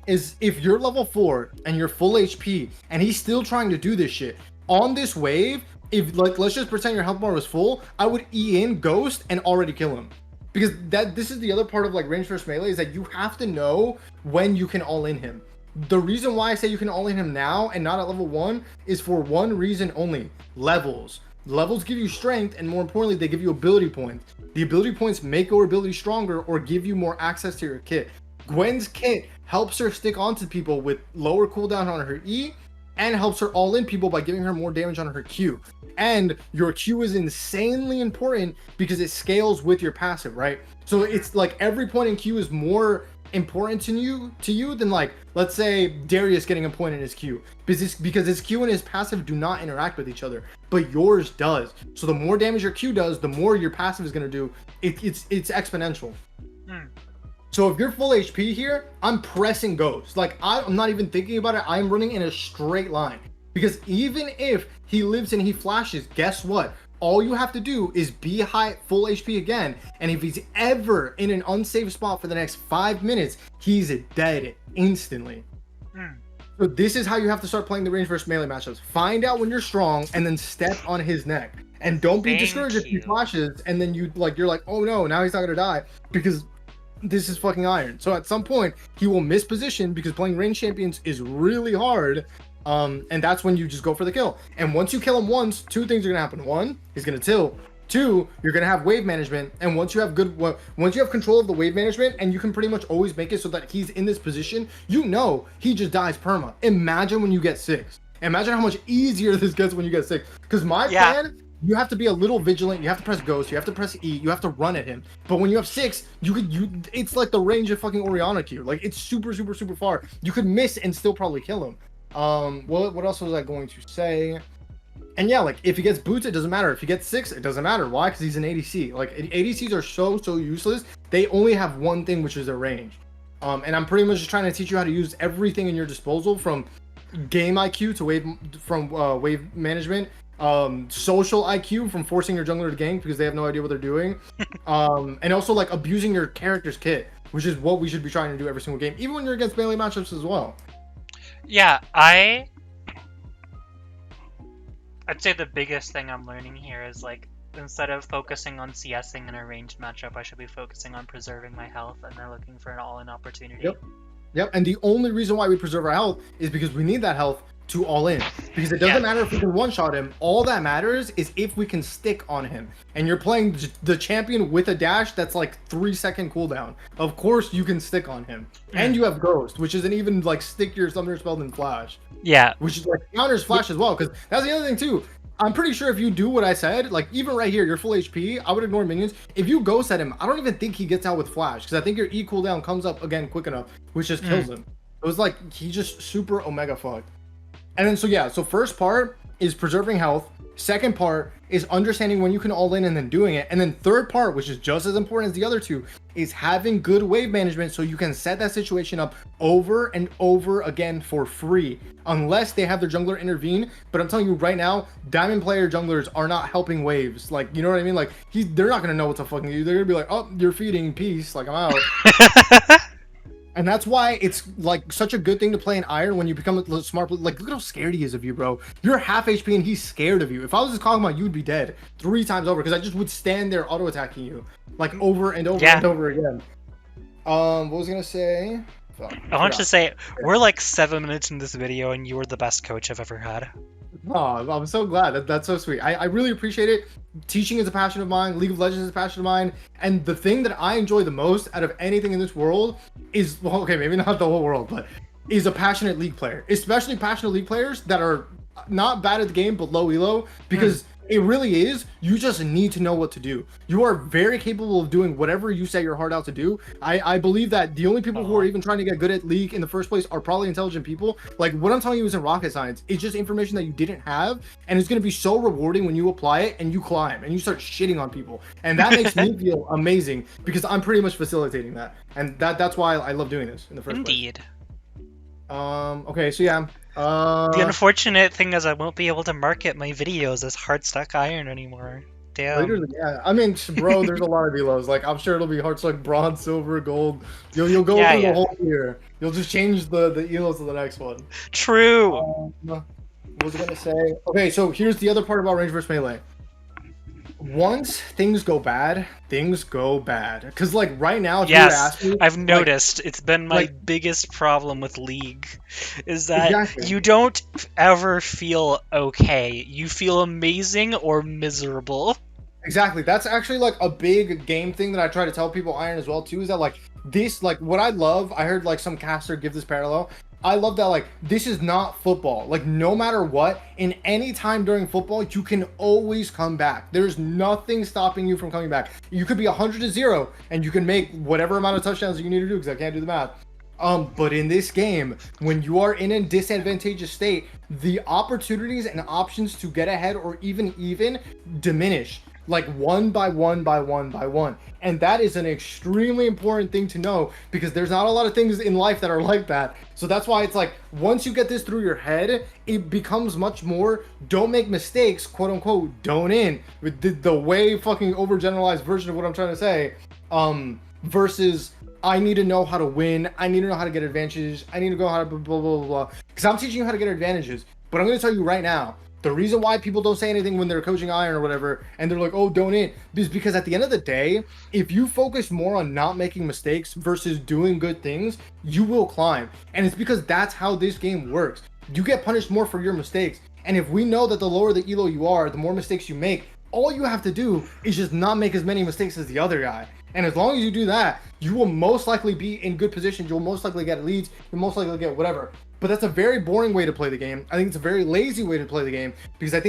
is if you're level 4 and you're full HP and he's still trying to do this shit on this wave, if like, let's just pretend your health bar was full, I would E in Ghost and already kill him. Because this is the other part of like range versus melee, is that you have to know when you can all in him. The reason why I say you can all in him now and not at level 1 is for one reason only: levels. Levels give you strength, and more importantly, they give you ability points. The ability points make your ability stronger or give you more access to your kit. Gwen's kit helps her stick onto people with lower cooldown on her E, and helps her all in people by giving her more damage on her Q. And your Q is insanely important because it scales with your passive, right? So it's like every point in Q is more important to you than, like, let's say Darius getting a point in his Q, because his Q and his passive do not interact with each other, but yours does. So the more damage your Q does, the more your passive is going to do. It's exponential. So if you're full HP here, I'm pressing Ghost. Like, I'm not even thinking about it. I'm running in a straight line. Because even if he lives and he flashes, guess what? All you have to do is be high full HP again, and if he's ever in an unsafe spot for the next 5 minutes, he's dead instantly. So this is how you have to start playing the range versus melee matchups. Find out when you're strong, and then step on his neck. And don't be discouraged if he flashes, and then you're like, oh no, now he's not gonna die, because this is fucking Iron. So at some point, he will miss position because playing range champions is really hard. And that's when you just go for the kill. And once you kill him once, 2 things are gonna happen. 1, he's gonna tilt. 2, you're gonna have wave management. And once you have control of the wave management, and you can pretty much always make it so that he's in this position, you know he just dies perma. Imagine when you get 6. Imagine how much easier this gets when you get 6. Because my plan, you have to be a little vigilant. You have to press ghost. You have to press E. You have to run at him. But when you have 6, it's like the range of fucking Orianna Q. Like, it's super, super, super far. You could miss and still probably kill him. What else was I going to say? And yeah, like, if he gets boots, it doesn't matter. If he gets 6, it doesn't matter. Why? Because he's an ADC. Like, ADCs are so useless. They only have one thing, which is their range. And I'm pretty much just trying to teach you how to use everything in your disposal, from game IQ to wave management, social IQ from forcing your jungler to gank because they have no idea what they're doing, and also like abusing your character's kit, which is what we should be trying to do every single game, even when you're against melee matchups as well. Yeah, I'd say the biggest thing I'm learning here is, like, instead of focusing on CSing in a ranged matchup, I should be focusing on preserving my health and then looking for an all-in opportunity. Yep, and the only reason why we preserve our health is because we need that health to all in. Because it doesn't matter if we can one-shot him. All that matters is if we can stick on him. And you're playing the champion with a dash that's like 3-second cooldown. Of course you can stick on him. And you have Ghost, which is an even like stickier summoner spell than Flash. Yeah. Which is like counters Flash as well. Because that's the other thing too. I'm pretty sure if you do what I said, like even right here, you're full HP, I would ignore minions. If you Ghost at him, I don't even think he gets out with Flash. Because I think your E cooldown comes up again quick enough, which just kills him. It was like, he just super Omega fucked. And then, so first part is preserving health. Second part is understanding when you can all in and then doing it. And then third part, which is just as important as the other two, is having good wave management so you can set that situation up over and over again for free, unless they have their jungler intervene. But I'm telling you right now, diamond player junglers are not helping waves. Like, you know what I mean? Like, they're not going to know what to fucking do. They're going to be like, oh, you're feeding, peace. Like, I'm out. And that's why it's like such a good thing to play in Iron when you become a smart. Like, look at how scared he is of you, bro. You're half HP and he's scared of you. If I was just Kog'Maw, you'd be dead 3 times over, because I just would stand there auto attacking you like over and over and over again. What was I gonna say? I want to say we're like 7 minutes in this video and you were the best coach I've ever had. Oh, I'm so glad. That's so sweet. I really appreciate it. Teaching is a passion of mine. League of Legends is a passion of mine. And the thing that I enjoy the most out of anything in this world is, well, okay, maybe not the whole world, but is a passionate League player. Especially passionate League players that are not bad at the game, but low elo. Because it really is, you just need to know what to do. You are very capable of doing whatever you set your heart out to do. I believe that the only people who are even trying to get good at League in the first place are probably intelligent people. Like, what I'm telling you isn't rocket science. It's just information that you didn't have, and it's going to be so rewarding when you apply it and you climb and you start shitting on people. And that makes me feel amazing, because I'm pretty much facilitating that. And that's why I love doing this in the first place. Indeed. Okay, so yeah. The unfortunate thing is I won't be able to market my videos as Hardstuck Iron anymore. Damn. Literally, yeah. I mean, bro, there's a lot of elos. Like, I'm sure it'll be Hardstuck Bronze, Silver, Gold. You'll go through the whole year. You'll just change the elos to the next one. True. What was I gonna say? Okay, so here's the other part about range versus melee. Once things go bad, things go bad. Because, like, right now, if you were to ask me, I've noticed it's been my biggest problem with League, is that you don't ever feel okay. You feel amazing or miserable. Exactly. That's actually, like, a big game thing that I try to tell people Iron as well, too, is that, like, this, like, what I love, I heard, like, some caster give this parallel. I love that, like, this is not football. Like, no matter what, in any time during football, you can always come back. There's nothing stopping you from coming back. You could be 100-0, and you can make whatever amount of touchdowns you need to do, because I can't do the math. But in this game, when you are in a disadvantageous state, the opportunities and options to get ahead or even diminish. like one by one by one by one. And that is an extremely important thing to know because there's not a lot of things in life that are like that. So that's why it's like once you get this through your head, it becomes much more don't make mistakes, quote unquote, don't in. With the way fucking overgeneralized version of what I'm trying to say. Versus I need to know how to win. I need to know how to get advantages. I need to go how to blah, blah, blah, blah. Because I'm teaching you how to get advantages. But I'm going to tell you right now, the reason why people don't say anything when they're coaching Iron or whatever, and they're like, oh, don't in, is because at the end of the day, if you focus more on not making mistakes versus doing good things, you will climb. And it's because that's how this game works. You get punished more for your mistakes. And if we know that the lower the elo you are, the more mistakes you make, all you have to do is just not make as many mistakes as the other guy. And as long as you do that, you will most likely be in good positions. You'll most likely get leads. You'll most likely get whatever. But that's a very boring way to play the game. I think it's a very lazy way to play the game because I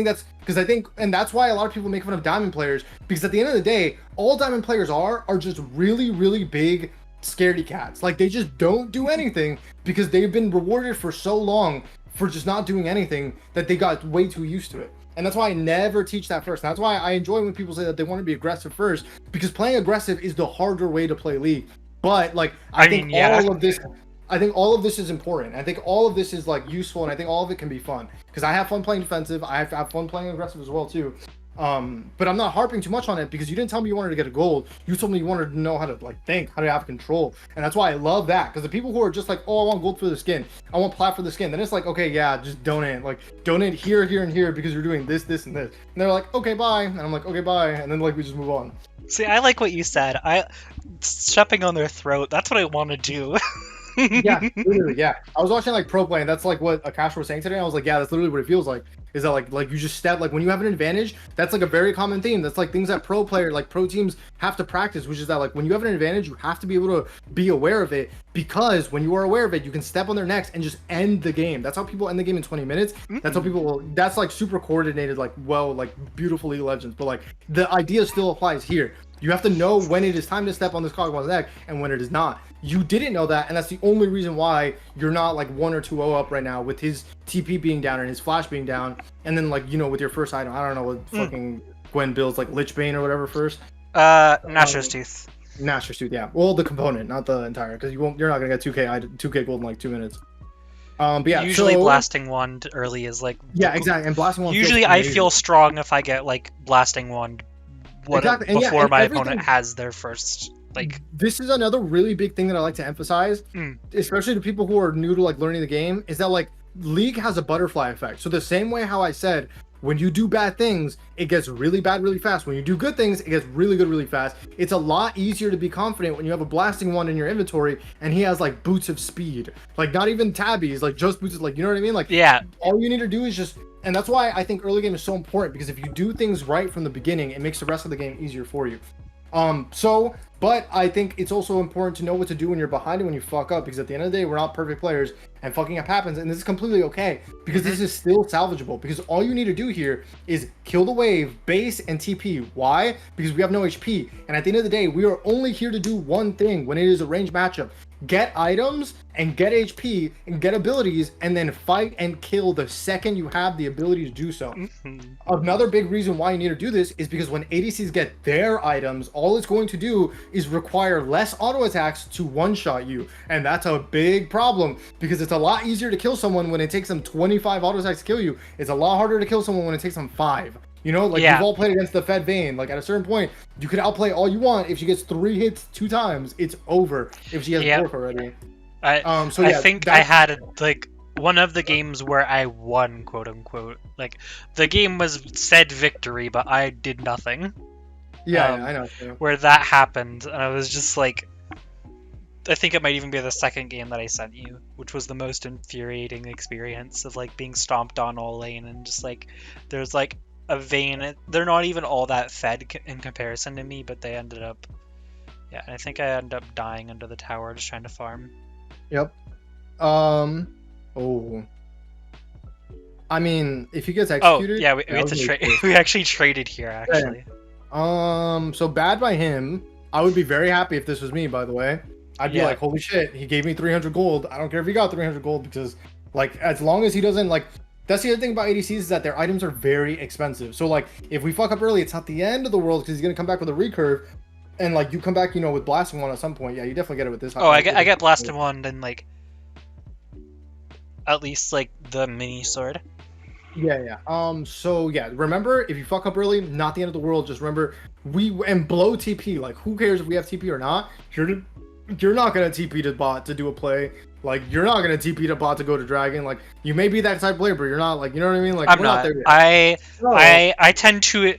think and that's why a lot of people make fun of diamond players, because at the end of the day, all diamond players are just really, really big scaredy cats. Like they just don't do anything because they've been rewarded for so long for just not doing anything that they got way too used to it. And that's why I never teach that first. And that's why I enjoy when people say that they want to be aggressive first, because playing aggressive is the harder way to play League. But like I think all of this is important. I think all of this is like useful, and I think all of it can be fun because I have fun playing defensive. I have fun playing aggressive as well too. But I'm not harping too much on it because you didn't tell me you wanted to get a gold. You told me you wanted to know how to like think, how to have control, and that's why I love that. Because the people who are just like, oh, I want gold for the skin, I want plat for the skin, then it's like, okay, yeah, just donate, like donate here, here, and here because you're doing this, this, and this. And they're like, okay, bye, and I'm like, okay, bye, and then like we just move on. See, I like what you said. I stepping on their throat. That's what I want to do. Yeah, literally, yeah. I was watching like pro play, and that's like what Akash was saying today. I was like, yeah, that's literally what it feels like. Is that like you just step, like when you have an advantage, that's like a very common theme. That's like things that pro teams have to practice, which is that like when you have an advantage, you have to be able to be aware of it, because when you are aware of it, you can step on their necks and just end the game. That's how people end the game in 20 minutes. That's how people that's like super coordinated, like beautiful League of Legends. But like the idea still applies here. You have to know when it is time to step on this Kog'Maw's neck and when it is not. You didn't know that, and that's the only reason why you're not like 1 or 2-0 up right now with his TP being down and his flash being down, and then like with your first item, I don't know what fucking Gwen builds, like Lich Bane or whatever first. Nashor's Tooth. Nashor's Tooth, yeah. Well, the component, not the entire, because you're not gonna get 2k gold in like 2 minutes. But yeah, usually blasting wand early is like exactly, and blasting wand. Usually I feel strong if I get like blasting wand before my opponent has their first. Like, this is another really big thing that I like to emphasize, especially to people who are new to like learning the game, is that like League has a butterfly effect. So the same way how I said, when you do bad things, it gets really bad really fast. When you do good things, it gets really good really fast. It's a lot easier to be confident when you have a blasting wand in your inventory and he has like boots of speed, like not even tabbies, like just boots of, like, you know what I mean? Like, yeah, all you need to do is just, and that's why I think early game is so important, because if you do things right from the beginning, it makes the rest of the game easier for you. But I think it's also important to know what to do when you're behind and when you fuck up, because at the end of the day, we're not perfect players and fucking up happens, and this is completely okay, because this is still salvageable, because all you need to do here is kill the wave, base, and TP. Why? Because we have no HP, and at the end of the day, we are only here to do one thing when it is a ranged matchup: get items and get HP and get abilities, and then fight and kill the second you have the ability to do so. Another big reason why you need to do this is because when ADCs get their items, all it's going to do is require less auto attacks to one-shot you, and that's a big problem, because it's a lot easier to kill someone when it takes them 25 auto attacks to kill you. It's a lot harder to kill someone when it takes them 5. You know, like, we've all played against the Fed Vayne. Like, at a certain point, you can outplay all you want. If she gets 3 hits 2 times, it's over. If she has Bork already. I think I had like one of the games where I won, quote unquote. Like, the game was said victory, but I did nothing. Yeah, I know. Yeah. Where that happened, and I was just like, I think it might even be the second game that I sent you, which was the most infuriating experience of like being stomped on all lane, and just like there's like a Vayne. They're not even all that fed in comparison to me, but they ended up. Yeah, and I think I ended up dying under the tower just trying to farm. Yep. Oh. I mean, if he gets executed. Oh, yeah, we had to trade. We actually traded here, actually. Yeah. So bad by him. I would be very happy if this was me, by the way. I'd be like, holy shit, he gave me 300 gold. I don't care if he got 300 gold, because, like, as long as he doesn't, like, that's the other thing about ADCs is that their items are very expensive. So like if we fuck up early, it's not the end of the world because he's gonna come back with a recurve, and like you come back, you know, with blasting one at some point. Yeah, you definitely get it with this. Oh, I get blasted one and like at least like the mini sword. Yeah. So yeah, remember if you fuck up early, not the end of the world. Just remember and blow TP. Like who cares if we have TP or not? You're not gonna TP to bot to do a play. Like you're not gonna TP to bot to go to dragon. Like you may be that type of player, but you're not. Like you know what I mean? Like I'm we're not. there yet. I tend to.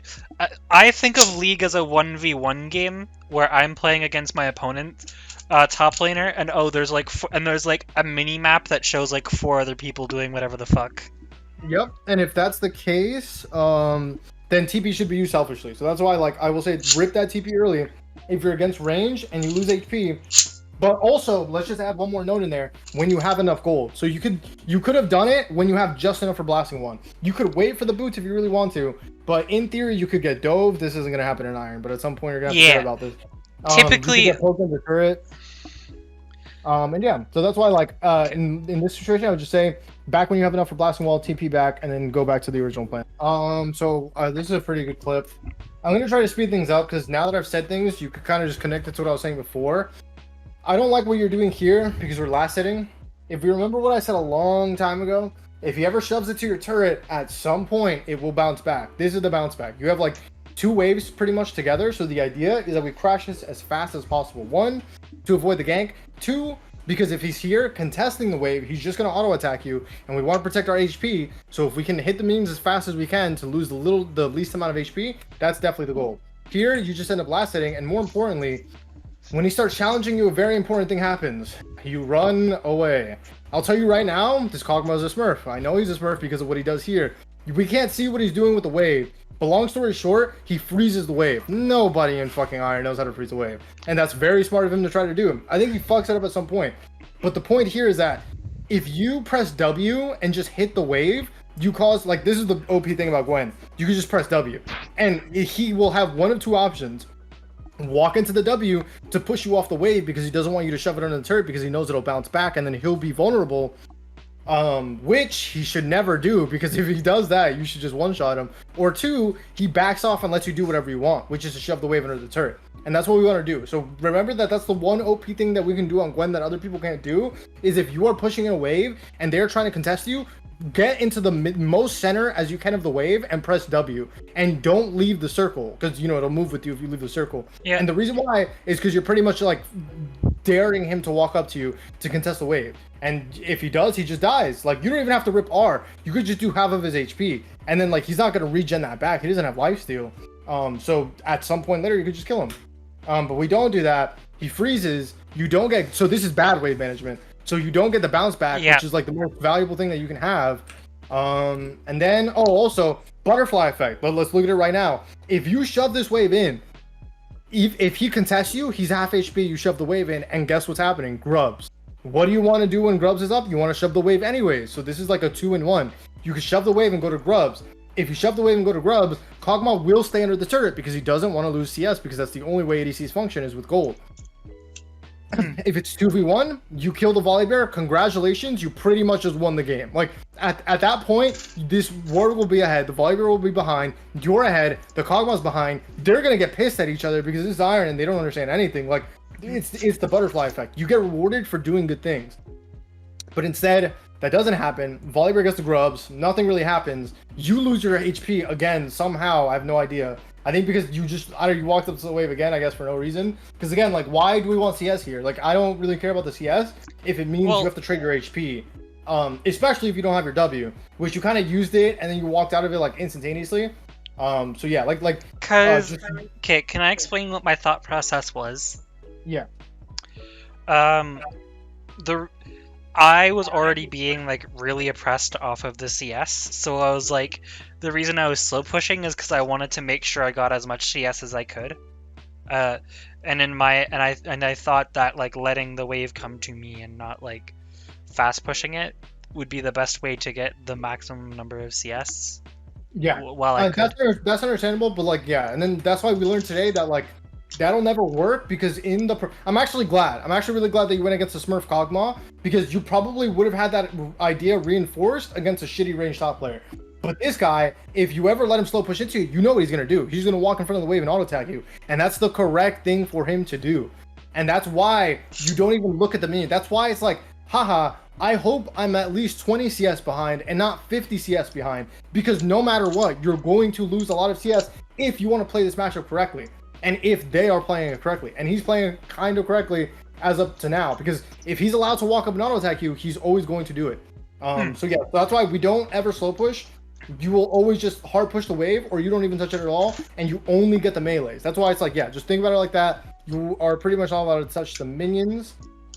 I think of League as a 1v1 game where I'm playing against my opponent, top laner, and there's like there's like a mini map that shows like 4 other people doing whatever the fuck. Yep. And if that's the case, then TP should be used selfishly. So that's why, like, I will say, rip that TP early if you're against range and you lose HP. But also, let's just add one more note in there: when you have enough gold. So you could have done it when you have just enough for blasting one. You could wait for the boots if you really want to, but in theory, you could get dove. This isn't gonna happen in Iron, but at some point you're gonna have to care about this. Typically, you could get poked in the turret. And yeah, so that's why, like, in this situation, I would just say back when you have enough for blasting wall, TP back, and then go back to the original plan. So this is a pretty good clip. I'm gonna try to speed things up because now that I've said things, you could kind of just connect it to what I was saying before. I don't like what you're doing here because we're last hitting. If you remember what I said a long time ago, if he ever shoves it to your turret, at some point it will bounce back. This is the bounce back. You have like 2 waves pretty much together. So the idea is that we crash this as fast as possible. 1, to avoid the gank. 2, because if he's here contesting the wave, he's just going to auto attack you, and we want to protect our HP. So if we can hit the minions as fast as we can to lose the least amount of HP, that's definitely the goal. Here, you just end up last hitting, and more importantly, when he starts challenging you, a very important thing happens. You run away. I'll tell you right now, this Kog'Maw is a smurf. I know he's a smurf because of what he does here. We can't see what he's doing with the wave. But long story short, he freezes the wave. Nobody in fucking Iron knows how to freeze the wave. And that's very smart of him to try to do. I think he fucks it up at some point. But the point here is that if you press W and just hit the wave, you cause, like, this is the OP thing about Gwen. You can just press W. And he will have one of 2 options. Walk into the W to push you off the wave because he doesn't want you to shove it under the turret because he knows it'll bounce back and then he'll be vulnerable, which he should never do because if he does that, you should just one-shot him. Or 2, he backs off and lets you do whatever you want, which is to shove the wave under the turret. And that's what we want to do. So remember that that's the one OP thing that we can do on Gwen that other people can't do, is if you are pushing in a wave and they're trying to contest you, get into the most center as you can of the wave and press W, and don't leave the circle because you know it'll move with you if you leave the circle. Yeah. And the reason why is because you're pretty much like daring him to walk up to you to contest the wave, and if he does, he just dies. Like you don't even have to rip R, you could just do half of his HP, and then like he's not gonna regen that back. He doesn't have lifesteal. So at some point later you could just kill him. But we don't do that. He freezes. You don't get, so this is bad wave management. So you don't get the bounce back, which is like the most valuable thing that you can have. And then, also butterfly effect. But let's look at it right now. If you shove this wave in, if he contests you, he's half HP. You shove the wave in, and guess what's happening? Grubs. What do you want to do when Grubs is up? You want to shove the wave anyways. So this is like a 2-in-1. You can shove the wave and go to Grubs. If you shove the wave and go to Grubs, Kog'Maw will stay under the turret because he doesn't want to lose CS because that's the only way ADCs function is with gold. If it's 2v1, you kill the Volibear, congratulations, you pretty much just won the game. Like, at that point, this ward will be ahead, the Volibear will be behind, you're ahead, the Kog'Maw's behind, they're gonna get pissed at each other because this is Iron and they don't understand anything. Like, it's the butterfly effect. You get rewarded for doing good things. But instead, that doesn't happen. Volibear gets the grubs, nothing really happens. You lose your HP again, somehow, I have no idea. I think because you walked up to the wave again, I guess, for no reason. Because again, like, why do we want CS here? Like, I don't really care about the CS if it means you have to trade your HP. Especially if you don't have your W, which you kind of used it and then you walked out of it like instantaneously. So yeah, okay, can I explain what my thought process was? Yeah. I was already being like really oppressed off of the CS, so I was like, the reason I was slow pushing is because I wanted to make sure I got as much CS as I could. And I thought that like letting the wave come to me and not like fast pushing it would be the best way to get the maximum number of CS. Yeah. While I could. That's understandable, but like yeah, and then that's why we learned today that like that'll never work because I'm actually really glad that you went against the Smurf Kog'Maw because you probably would have had that idea reinforced against a shitty range top player. But this guy, if you ever let him slow push into you, you know what he's going to do. He's going to walk in front of the wave and auto attack you. And that's the correct thing for him to do. And that's why you don't even look at the minion. That's why it's like, haha, I hope I'm at least 20 CS behind and not 50 CS behind. Because no matter what, you're going to lose a lot of CS if you want to play this matchup correctly. And if they are playing it correctly. And he's playing it kind of correctly as up to now. Because if he's allowed to walk up and auto attack you, he's always going to do it. So yeah, that's why we don't ever slow push. You will always just hard push the wave, or you don't even touch it at all, and you only get the melees. That's why it's like, yeah, just think about it like that. You are pretty much not allowed to touch the minions.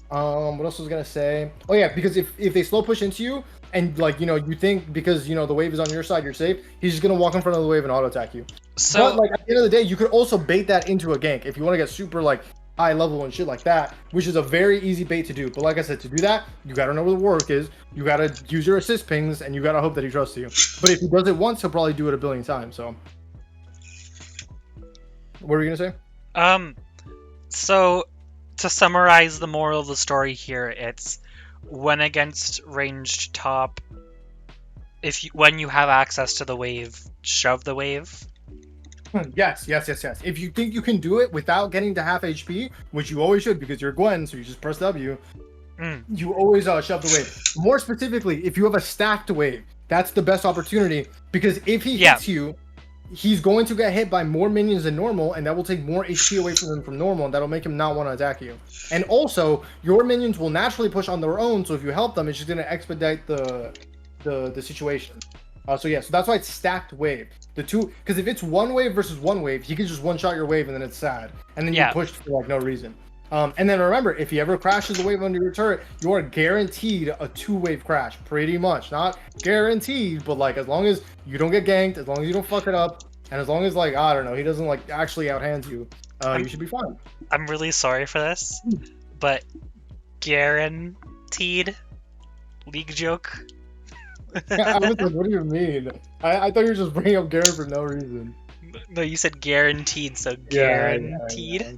What else was I gonna say? Oh yeah, because if they slow push into you, and like, you know, you think because, you know, the wave is on your side, you're safe, he's just gonna walk in front of the wave and auto attack you. So, but like at the end of the day, you could also bait that into a gank if you want to get super like high level and shit like that, which is a very easy bait to do. But like I said, to do that, you gotta know where the work is, you gotta use your assist pings, and you gotta hope that he trusts you. But if he does it once, he'll probably do it a billion times. So what were you gonna say? So to summarize the moral of the story here, it's when against ranged top, when you have access to the wave, shove the wave. Yes. If you think you can do it without getting to half HP, which you always should because you're Gwen, so you just press W, you always shove the wave. More specifically, if you have a stacked wave, that's the best opportunity because if he hits you, he's going to get hit by more minions than normal, and that will take more HP away from him from normal, and that'll make him not want to attack you. And also, your minions will naturally push on their own, so if you help them, it's just going to expedite the situation. So that's why it's stacked wave. The two, because if it's one wave versus one wave, he can just one-shot your wave and then it's sad. And then you push for like no reason. And then remember, if he ever crashes the wave under your turret, you are guaranteed a 2-wave crash, pretty much. Not guaranteed, but like as long as you don't get ganked, as long as you don't fuck it up, and as long as like, I don't know, he doesn't like actually outhand you, you should be fine. I'm really sorry for this, but guaranteed league joke. I was like, what do you mean? I thought you were just bringing up Garen for no reason. No, you said guaranteed, so guaranteed. Yeah.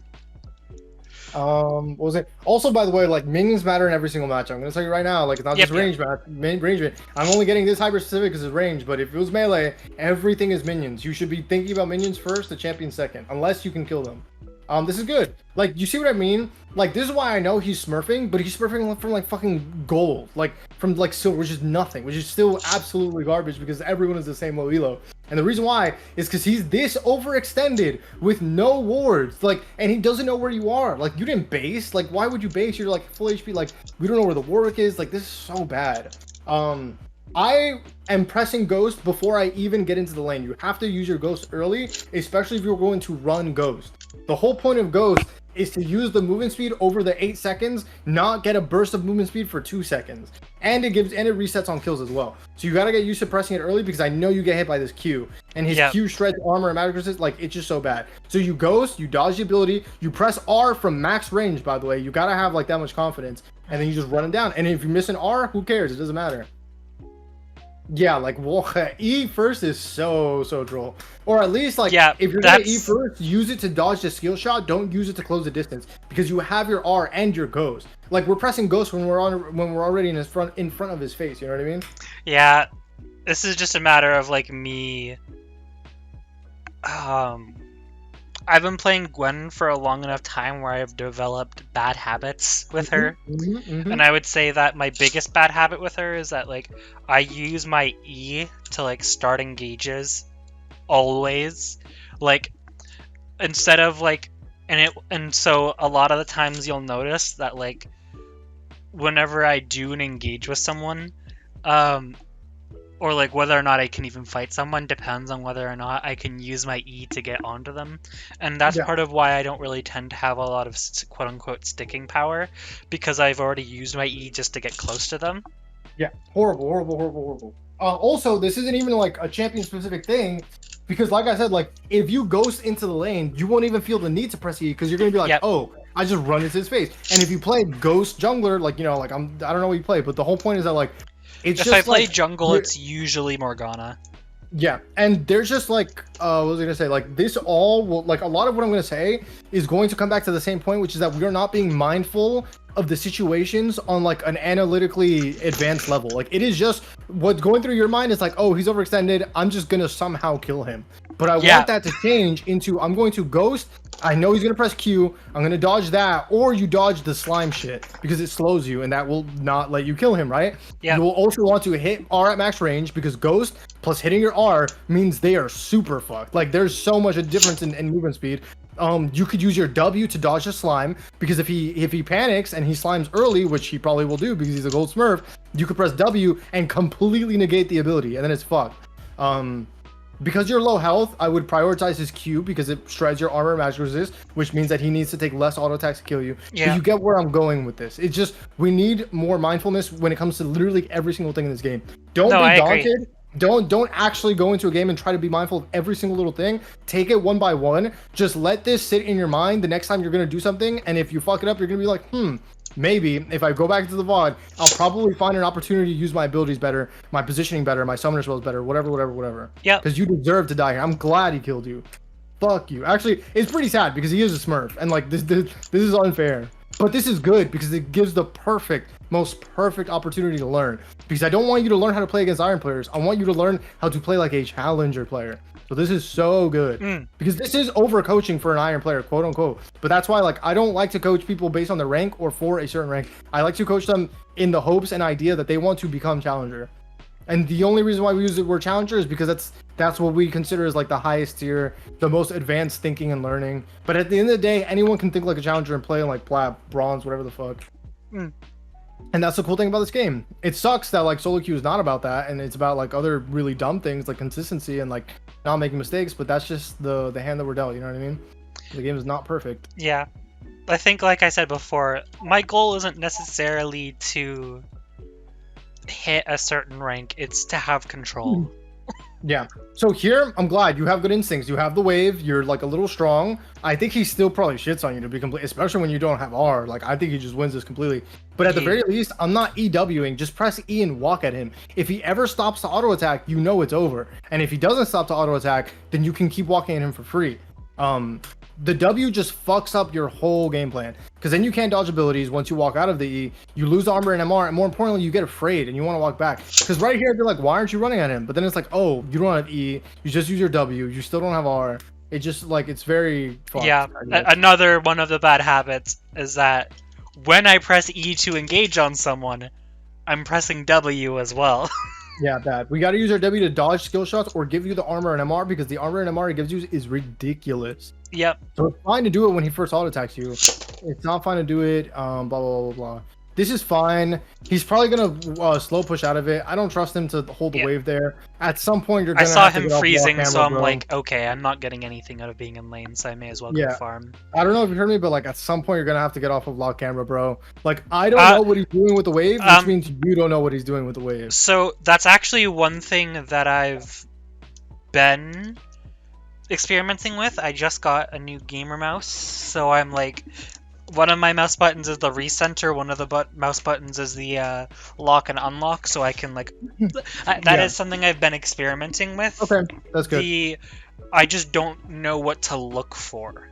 What was it? Also, by the way, like minions matter in every single match. I'm gonna tell you right now, like it's not just range match, range. I'm only getting this hyper specific because it's range, but if it was melee, everything is minions. You should be thinking about minions first, the champion second, unless you can kill them. This is good. Like, you see what I mean? Like, this is why I know he's smurfing, but he's smurfing from, like, fucking gold. Like, from, like, silver, which is nothing. Which is still absolutely garbage because everyone is the same low elo. And the reason why is because he's this overextended with no wards. Like, and he doesn't know where you are. Like, you didn't base. Like, why would you base? You're, like, full HP. Like, we don't know where the Warwick is. Like, this is so bad. I am pressing Ghost before I even get into the lane. You have to use your Ghost early, especially if you're going to run Ghost. The whole point of Ghost is to use the movement speed over the 8 seconds, not get a burst of movement speed for 2 seconds. And it resets on kills as well. So you gotta get used to pressing it early because I know you get hit by this Q. And his Q shreds armor and magic resist, like, it's just so bad. So you Ghost, you dodge the ability, you press R from max range, by the way. You gotta have, like, that much confidence. And then you just run it down. And if you miss an R, who cares? It doesn't matter. Yeah, like, E first is so troll. Or at least, like, if you're gonna E first, use it to dodge the skill shot. Don't use it to close the distance because you have your R and your Ghost. Like, we're pressing Ghost when we're already in front of his face. You know what I mean? Yeah, this is just a matter of like me. I've been playing Gwen for a long enough time where I've developed bad habits with her. And I would say that my biggest bad habit with her is that, like, I use my E to, like, start engages always. Like, instead of, like, and so a lot of the times you'll notice that, like, whenever I do an engage with someone, or like whether or not I can even fight someone depends on whether or not I can use my E to get onto them. And that's part of why I don't really tend to have a lot of quote-unquote sticking power, because I've already used my E just to get close to them. Yeah, horrible. Also, this isn't even like a champion-specific thing, because like I said, like, if you Ghost into the lane, you won't even feel the need to press E, because you're going to be like, oh, I just run into his face. And if you play Ghost Jungler, like, you know, like, I don't know what you play, but the whole point is that, like, if I play jungle, it's usually Morgana. Yeah, and there's just like what was I gonna say? Like this all will like a lot of what I'm gonna say is going to come back to the same point, which is that we are not being mindful of the situations on like an analytically advanced level. Like it is just what's going through your mind is like, oh, he's overextended. I'm just gonna somehow kill him. But I want that to change into I'm going to ghost. I know he's gonna press Q. I'm gonna dodge that, or you dodge the slime shit because it slows you, and that will not let you kill him, right? Yeah. You will also want to hit R at max range because ghost plus hitting your R means they are super fucked. Like there's so much a difference in movement speed. You could use your W to dodge the slime because if he panics and he slimes early, which he probably will do because he's a gold smurf, you could press W and completely negate the ability, and then it's fucked. Because you're low health, I would prioritize his Q because it shreds your armor and magic resist, which means that he needs to take less auto attacks to kill you. Yeah. But you get where I'm going with this. It's just we need more mindfulness when it comes to literally every single thing in this game. Don't be daunted. Don't actually go into a game and try to be mindful of every single little thing. Take it one by one. Just let this sit in your mind the next time you're gonna do something, and if you fuck it up, you're gonna be like, maybe if I go back to the VOD, I'll probably find an opportunity to use my abilities better, my positioning better, my summoner spells better, whatever. Yeah. Because you deserve to die here. I'm glad he killed you. Fuck you. Actually, it's pretty sad because he is a Smurf, and like this is unfair. But this is good because it gives the most perfect opportunity to learn. Because I don't want you to learn how to play against Iron players. I want you to learn how to play like a Challenger player. So this is so good because this is overcoaching for an Iron player, quote unquote. But that's why, like, I don't like to coach people based on their rank or for a certain rank. I like to coach them in the hopes and idea that they want to become Challenger. And the only reason why we use the word Challenger is because that's what we consider as like the highest tier, the most advanced thinking and learning. But at the end of the day, anyone can think like a Challenger and play like plat, bronze, whatever the fuck. And that's the cool thing about this game. It sucks that like solo queue is not about that, and it's about like other really dumb things like consistency and like not making mistakes. But that's just the hand that we're dealt. You know what I mean? The game is not perfect. Yeah, I think like I said before, my goal isn't necessarily to hit a certain rank. It's to have control. Yeah. So here, I'm glad you have good instincts. You have the wave. You're like a little strong. I think he still probably shits on you to be complete, especially when you don't have R. Like I think he just wins this completely. But at the very least, I'm not EWing. Just press E and walk at him. If he ever stops to auto attack, you know it's over. And if he doesn't stop to auto attack, then you can keep walking at him for free. The W just fucks up your whole game plan because then you can't dodge abilities once you walk out of the E. You lose armor and MR, and more importantly, you get afraid and you want to walk back. Because right here, they're like, why aren't you running at him? But then it's like, oh, you don't have E. You just use your W. You still don't have R. It just like it's very fucked, yeah. Another one of the bad habits is that when I press E to engage on someone, I'm pressing W as well. Yeah, bad. We got to use our W to dodge skill shots or give you the armor and MR because the armor and MR he gives you is ridiculous. Yep. So it's fine to do it when he first auto attacks you. It's not fine to do it. Blah blah blah blah. This is fine. He's probably gonna slow push out of it. I don't trust him to hold the wave there. At some point, you're gonna. I saw have to him get off freezing, camera, so I'm bro. like, okay, I'm not getting anything out of being in lane, so I may as well go farm. I don't know if you heard me, but like at some point, you're gonna have to get off of lock camera, bro. Like I don't know what he's doing with the wave, which means you don't know what he's doing with the wave. So that's actually one thing that I've been experimenting with. I just got a new gamer mouse, so I'm like, one of my mouse buttons is the recenter, one of the mouse buttons is the lock and unlock, so I can like that is something I've been experimenting with. Okay, that's good. I just don't know what to look for.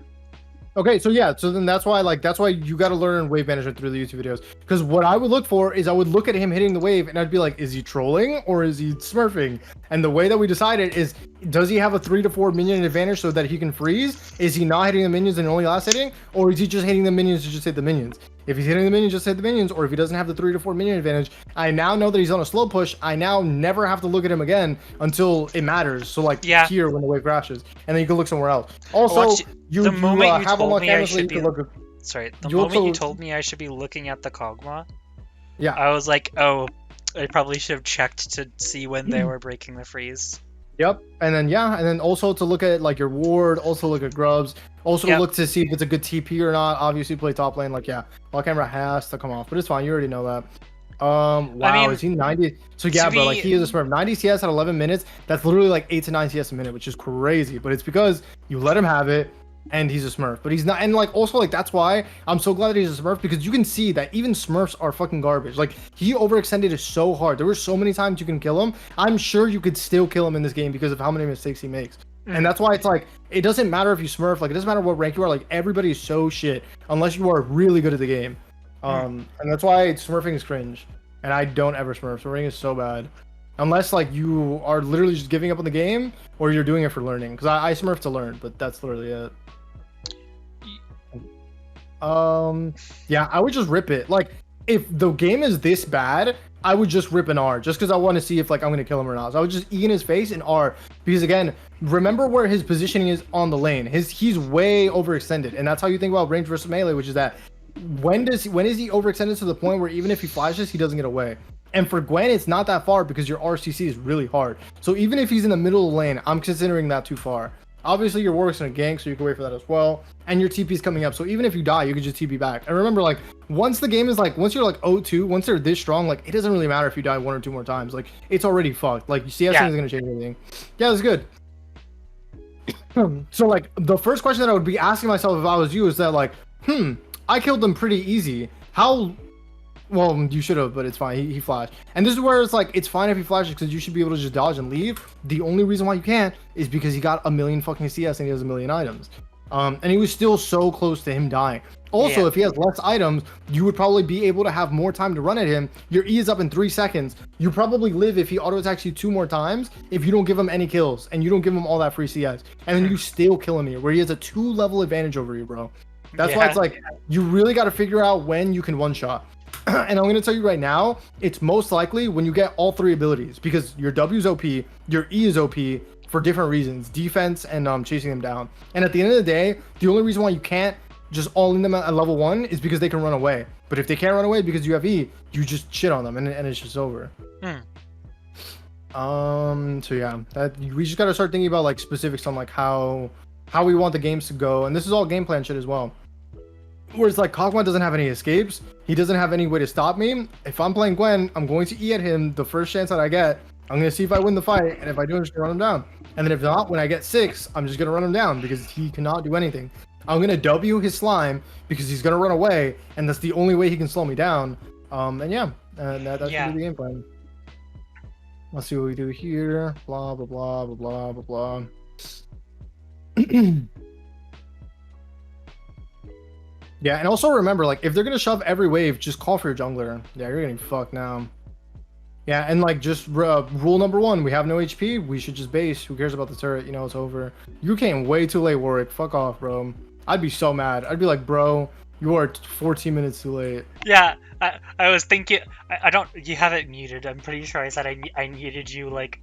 Okay, so yeah, so then that's why you got to learn wave management through the YouTube videos. Because what I would look for is I would look at him hitting the wave and I'd be like, is he trolling or is he smurfing? And the way that we decided is, does he have a 3 to 4 minion advantage so that he can freeze? Is he not hitting the minions and only last hitting? Or is he just hitting the minions to just hit the minions? If he's hitting the minions, just hit the minions. Or if he doesn't have the 3 to 4 minion advantage, I now know that he's on a slow push. I now never have to look at him again until it matters. So like here when the wave crashes, and then you can look somewhere else. Also, the moment you told me I should be sorry, the moment you told me I should be looking at the Kog'Maw, I was like, oh, I probably should have checked to see when they were breaking the freeze. Yep, and then also to look at like your ward, also look at grubs, also look to see if it's a good TP or not. Obviously, play top lane. Like lock camera has to come off, but it's fine. You already know that. Wow, I mean, is he 90? So yeah, bro, like he is a smurf. 90 CS at 11 minutes. That's literally like 8 to 9 CS a minute, which is crazy. But it's because you let him have it. and he's a Smurf, but he's not. And like also like that's why I'm so glad that he's a Smurf, because you can see that even Smurfs are fucking garbage. Like he overextended it so hard. There were so many times you can kill him. I'm sure you could still kill him in this game because of how many mistakes he makes. And that's why it's like it doesn't matter if you Smurf. Like it doesn't matter what rank you are. Like everybody's so shit unless you are really good at the game. And that's why Smurfing is cringe. And I don't ever Smurf. Smurfing is so bad. Unless like you are literally just giving up on the game or you're doing it for learning. Because I Smurf to learn, but that's literally it. Yeah, I would just rip it. Like if the game is this bad, I would just rip an R just because I want to see if like I'm gonna kill him or not. So I would just E in his face and R, because again, remember where his positioning is on the lane. He's way overextended, and that's how you think about range versus melee, which is that when is he overextended to the point where even if he flashes, he doesn't get away. And for Gwen, it's not that far because your RCC is really hard. So even if he's in the middle of the lane, I'm considering that too far. Obviously, your Warwick's in a gank, so you can wait for that as well. And your TP's coming up, so even if you die, you can just TP back. And remember, like, once the game is like, once you're like 0-2, once they're this strong, like, it doesn't really matter if you die 1 or 2 more times. Like, it's already fucked. Like, CS isn't gonna change anything. Yeah, that's good. So, like, the first question that I would be asking myself if I was you is that, like, I killed them pretty easy. How... Well, you should have, but it's fine. He flashed. And this is where it's like, it's fine if he flashes because you should be able to just dodge and leave. The only reason why you can't is because he got a million fucking CS and he has a million items. And he was still so close to him dying. Also, if he has less items, you would probably be able to have more time to run at him. Your E is up in 3 seconds. You probably live if he auto attacks you 2 more times if you don't give him any kills and you don't give him all that free CS. And then you still kill him here, where he has a 2-level advantage over you, bro. That's why it's like, you really got to figure out when you can one-shot. And I'm going to tell you right now, it's most likely when you get all 3 abilities, because your W is OP, your E is OP for different reasons, defense and chasing them down. And at the end of the day, the only reason why you can't just all in them at level 1 is because they can run away. But if they can't run away because you have E, you just shit on them and it's just over. So yeah, we just got to start thinking about like specifics on like how we want the games to go. And this is all game plan shit as well. Whereas like Kog'Maw doesn't have any escapes, he doesn't have any way to stop me. If I'm playing Gwen, I'm going to E at him the first chance that I get. I'm going to see if I win the fight, and if I do, I'm just going to run him down. And then if not, when I get 6, I'm just going to run him down because he cannot do anything. I'm going to W his slime because he's going to run away, and that's the only way he can slow me down. And yeah, that's gonna be the game plan. Let's see what we do here. Blah, blah, blah, blah, blah, blah, blah. Yeah, and also remember, like, if they're gonna shove every wave, just call for your jungler. Yeah, you're getting fucked now. Yeah, and like, just rule number 1, we have no HP, we should just base. Who cares about the turret? You know, it's over. You came way too late, Warwick. Fuck off, bro. I'd be so mad. I'd be like, bro, you are 14 minutes too late. Yeah, I was thinking, I don't, you have it muted. I'm pretty sure I said I muted you like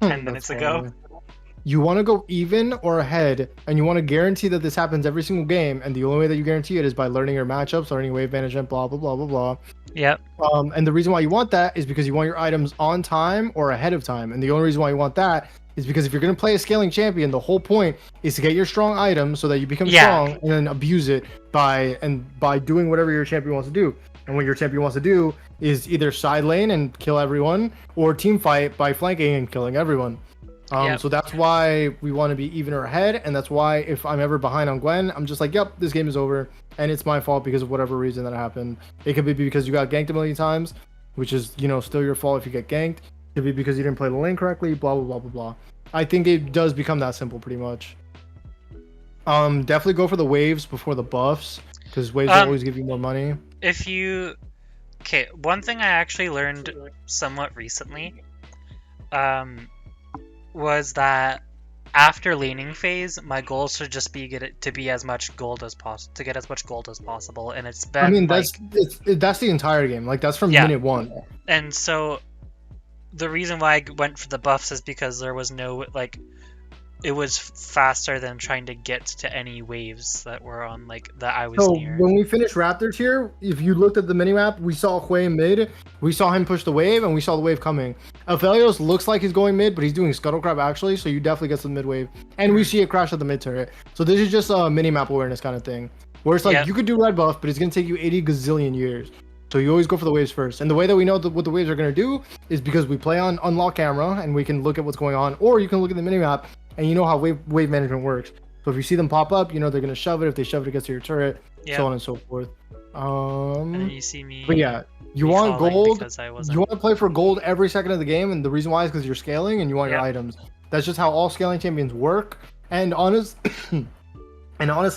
10 minutes ago. You want to go even or ahead, and you want to guarantee that this happens every single game, and the only way that you guarantee it is by learning your matchups, learning wave management, blah, blah, blah, blah, blah. Yep. And the reason why you want that is because you want your items on time or ahead of time. And the only reason why you want that is because if you're going to play a scaling champion, the whole point is to get your strong items so that you become strong and then abuse it by doing whatever your champion wants to do. And what your champion wants to do is either side lane and kill everyone, or team fight by flanking and killing everyone. So that's why we want to be even or ahead, and that's why if I'm ever behind on Gwen, I'm just like, yep, this game is over, and it's my fault because of whatever reason that happened. It could be because you got ganked a million times, which is, you know, still your fault if you get ganked. It could be because you didn't play the lane correctly, blah, blah, blah, blah, blah. I think it does become that simple pretty much. Definitely go for the waves before the buffs, because waves will always give you more money. Okay, one thing I actually learned somewhat recently, was that after laning phase, my goal should just be to get as much gold as possible, and it's been. I mean, that's the entire game. Like that's from minute 1. And so, the reason why I went for the buffs is because there was no it was faster than trying to get to any waves that were on that I was near. When we finished Raptor tier, if you looked at the minimap, we saw Hwei mid, we saw him push the wave, and we saw the wave coming. Aphelios looks like he's going mid, but he's doing Scuttle Crab actually, so you definitely get some mid wave. And we see it crash at the mid turret. So this is just a minimap awareness kind of thing. Where it's like, you could do red buff, but it's going to take you 80 gazillion years. So you always go for the waves first. And the way that we know what the waves are going to do is because we play on unlock camera, and we can look at what's going on, or you can look at the minimap, and you know how wave management works. So if you see them pop up, you know they're gonna shove it. If they shove it against your turret, Yeah. so on and so forth. And then you see me. But yeah, you want recalling gold. because I You wasn't. want to play for gold every second of the game, and the reason why is because you're scaling and you want your Yeah. items. That's just how all scaling champions work. And honestly,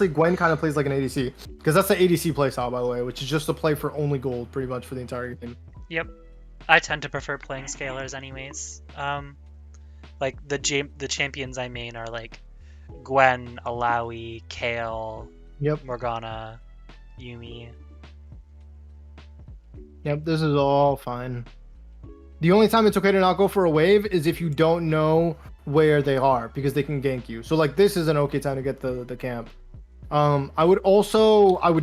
Gwen kind of plays like an ADC because that's the ADC playstyle, by the way, which is just to play for only gold pretty much for the entire game. Yep. I tend to prefer playing scalers anyways. Like the champions I main are like Gwen, Alawi, Kayle, Yep. Morgana, Yuumi. Yep, this is all fine. The only time it's okay to not go for a wave is if you don't know where they are because they can gank you. So like this is an okay time to get the camp. I would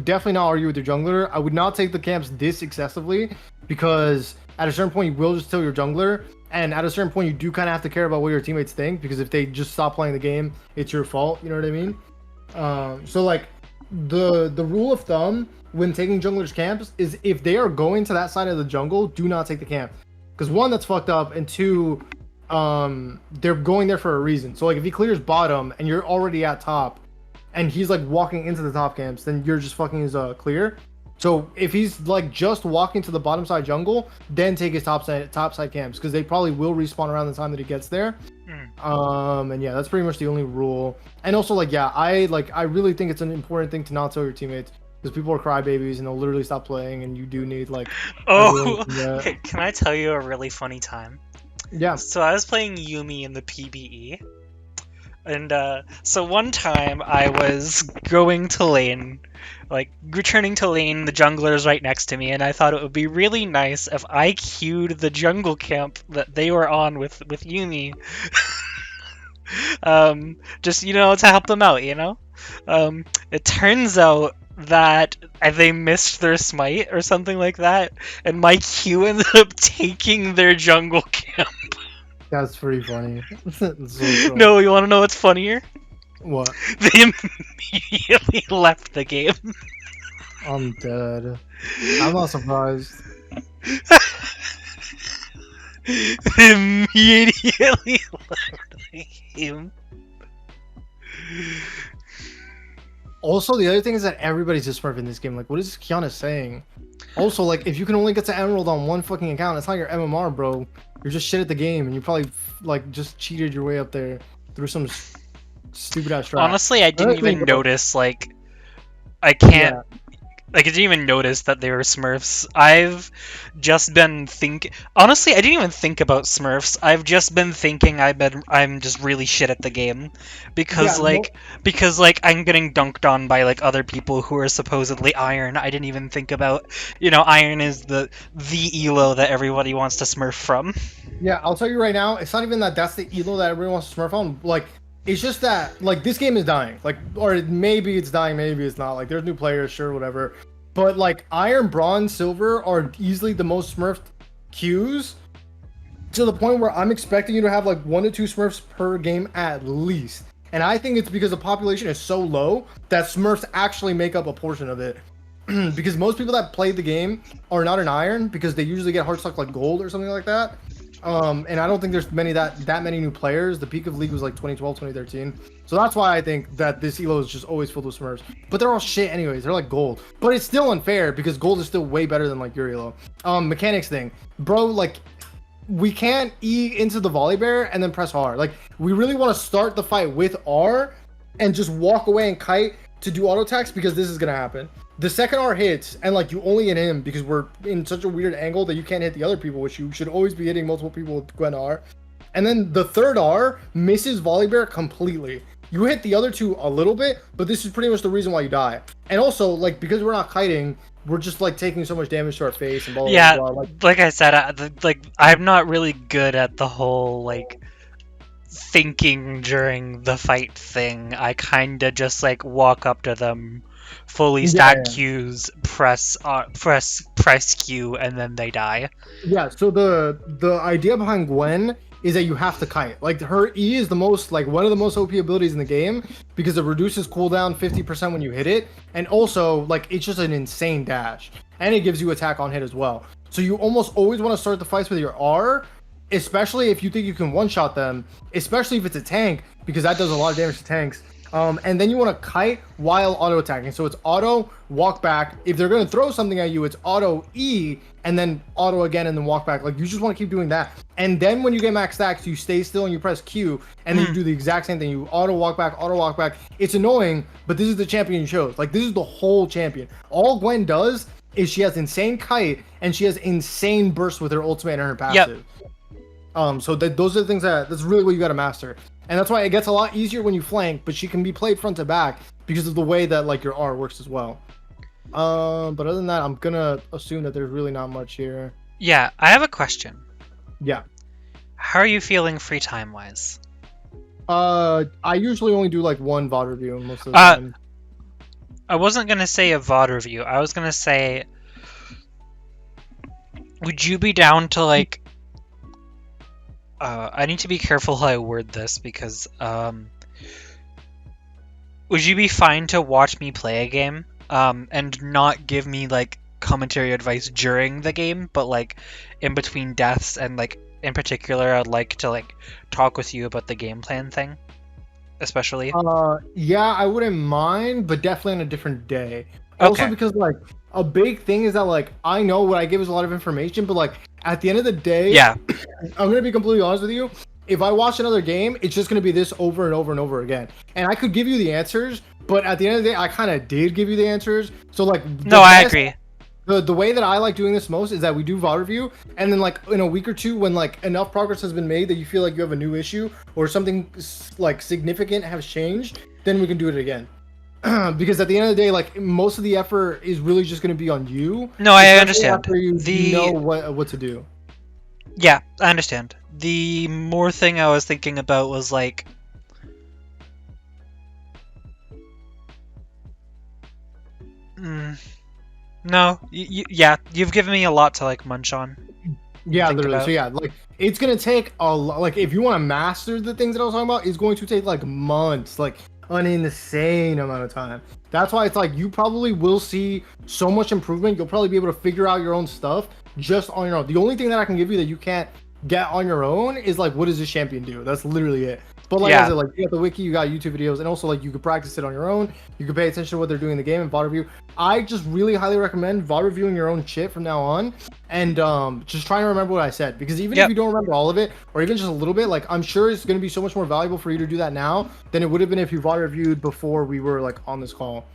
definitely not argue with your jungler. I would not take the camps this excessively because at a certain point you will just kill your jungler, and at a certain point you do kind of have to care about what your teammates think because if they just stop playing the game, it's your fault. You know what I mean? So like the rule of thumb when taking junglers camps is if they are going to that side of the jungle, do not take the camp. Because one, that's fucked up, and two, they're going there for a reason. So like if he clears bottom and you're already at top and he's like walking into the top camps, then you're just fucking his clear. So if he's like just walking to the bottom side jungle, then take his top side camps because they probably will respawn around the time that he gets there. And yeah, that's pretty much the only rule. And also like yeah, I really think it's an important thing to not tell your teammates because people are crybabies and they'll literally stop playing, and you do need like. Oh, okay, can I tell you a really funny time? Yeah. So I was playing Yuumi in the PBE, and so one time I was going to lane, like returning to lane, the jungler's right next to me, and I thought it would be really nice if I queued the jungle camp that they were on with Yuumi. Just to help them out, It turns out that they missed their smite or something like that, and my Q ended up taking their jungle camp. That's pretty funny. So No, you want to know what's funnier? What? They immediately left the game. I'm dead. I'm not surprised. They immediately left the game. Also, the other thing is that everybody's just smurfing this game. Like, what is Kiana saying? Also, like, if you can only get to Emerald on one fucking account, it's not your MMR, bro. You're just shit at the game, and you probably like just cheated your way up there through some stupid ass strat. Honestly, I didn't even notice. Like, I can't. Yeah. Like, I didn't even notice that they were Smurfs. I've just been Honestly, I didn't even think about Smurfs. I've just been thinking I'm just really shit at the game, because because I'm getting dunked on by like other people who are supposedly Iron. I didn't even think about Iron is the elo that everybody wants to Smurf from. Yeah, I'll tell you right now, it's not even that's the elo that everyone wants to Smurf on. Like, it's just that, like, this game is dying. Like, or maybe it's dying, maybe it's not. Like, there's new players, sure, whatever. But, like, Iron, Bronze, Silver are easily the most Smurfed queues to the point where I'm expecting you to have, like, 1 to 2 Smurfs per game at least. And I think it's because the population is so low that Smurfs actually make up a portion of it. Because most people that play the game are not in Iron because they usually get Heartstock, like, Gold or something like that. And I don't think there's that many new players. The peak of League was like 2012, 2013. So that's why I think that this elo is just always filled with Smurfs. But they're all shit anyways. They're like gold. But it's still unfair because gold is still way better than like your elo. Mechanics thing. Bro, like, we can't E into the Volibear and then press R. Like, we really want to start the fight with R and just walk away and kite to do auto attacks because this is going to happen. The second R hits, and like you only hit him because we're in such a weird angle that you can't hit the other people, which you should always be hitting multiple people with Gwen R. And then the third R misses Volibear completely. You hit the other two a little bit, but this is pretty much the reason why you die. And also, like, because we're not kiting, we're just like taking so much damage to our face and blah, blah, blah, blah. Like I said, I'm not really good at the whole like thinking during the fight thing. I kind of just like walk up to them, fully stack Qs, press Q, and then they die. Yeah, so the idea behind Gwen is that you have to kite. Like, her E is the most, like, one of the most OP abilities in the game because it reduces cooldown 50% when you hit it, and also, like, it's just an insane dash, and it gives you attack on hit as well. So you almost always want to start the fights with your R, especially if you think you can one-shot them, especially if it's a tank, because that does a lot of damage to tanks. And then you want to kite while auto attacking. So it's auto, walk back. If they're going to throw something at you, it's auto E and then auto again and then walk back. Like you just want to keep doing that. And then when you get max stacks, you stay still and you press Q and then you do the exact same thing. You auto walk back, auto walk back. It's annoying, but this is the champion you chose. Like this is the whole champion. All Gwen does is she has insane kite and she has insane burst with her ultimate and her passive. So those are the things that's really what you got to master. And that's why it gets a lot easier when you flank, but she can be played front to back because of the way that like your R works as well. But other than that, I'm gonna assume that there's really not much here. Yeah, I have a question. Yeah. How are you feeling free time wise? I usually only do like one VOD review most of the time. I wasn't gonna say a VOD review. I was gonna say, would you be down to like? I need to be careful how I word this because would you be fine to watch me play a game and not give me like commentary advice during the game, but like in between deaths and like in particular I'd like to like talk with you about the game plan thing, especially? Yeah, I wouldn't mind, but definitely on a different day. Also because like a big thing is that like I know what I give is a lot of information, but like at the end of the day, yeah, I'm gonna be completely honest with you. If I watch another game, it's just gonna be this over and over and over again. And I could give you the answers, but at the end of the day, I kind of did give you the answers. So like, no, I agree. The way that I like doing this most is that we do VOD review, and then like in a week or two, when like enough progress has been made that you feel like you have a new issue or something like significant has changed, then we can do it again. Because at the end of the day, like most of the effort is really just going to be on you. No, I understand. After you know what to do. Yeah, I understand. The more thing I was thinking about was like, no, yeah, you've given me a lot to like munch on. Yeah, literally. So yeah, like it's gonna take a lot. Like if you want to master the things that I was talking about, it's going to take like months, like an insane amount of time. That's why it's like you probably will see so much improvement. You'll probably be able to figure out your own stuff just on your own. The only thing that I can give you that you can't get on your own is like, what does this champion do? That's literally it. But like I said, like you got the wiki, you got YouTube videos, and also like you could practice it on your own. You could pay attention to what they're doing in the game and VOD review. I just really highly recommend VOD reviewing your own shit from now on, and just trying to remember what I said, because even if you don't remember all of it or even just a little bit, like I'm sure it's going to be so much more valuable for you to do that now than it would have been if you VOD reviewed before we were like on this call.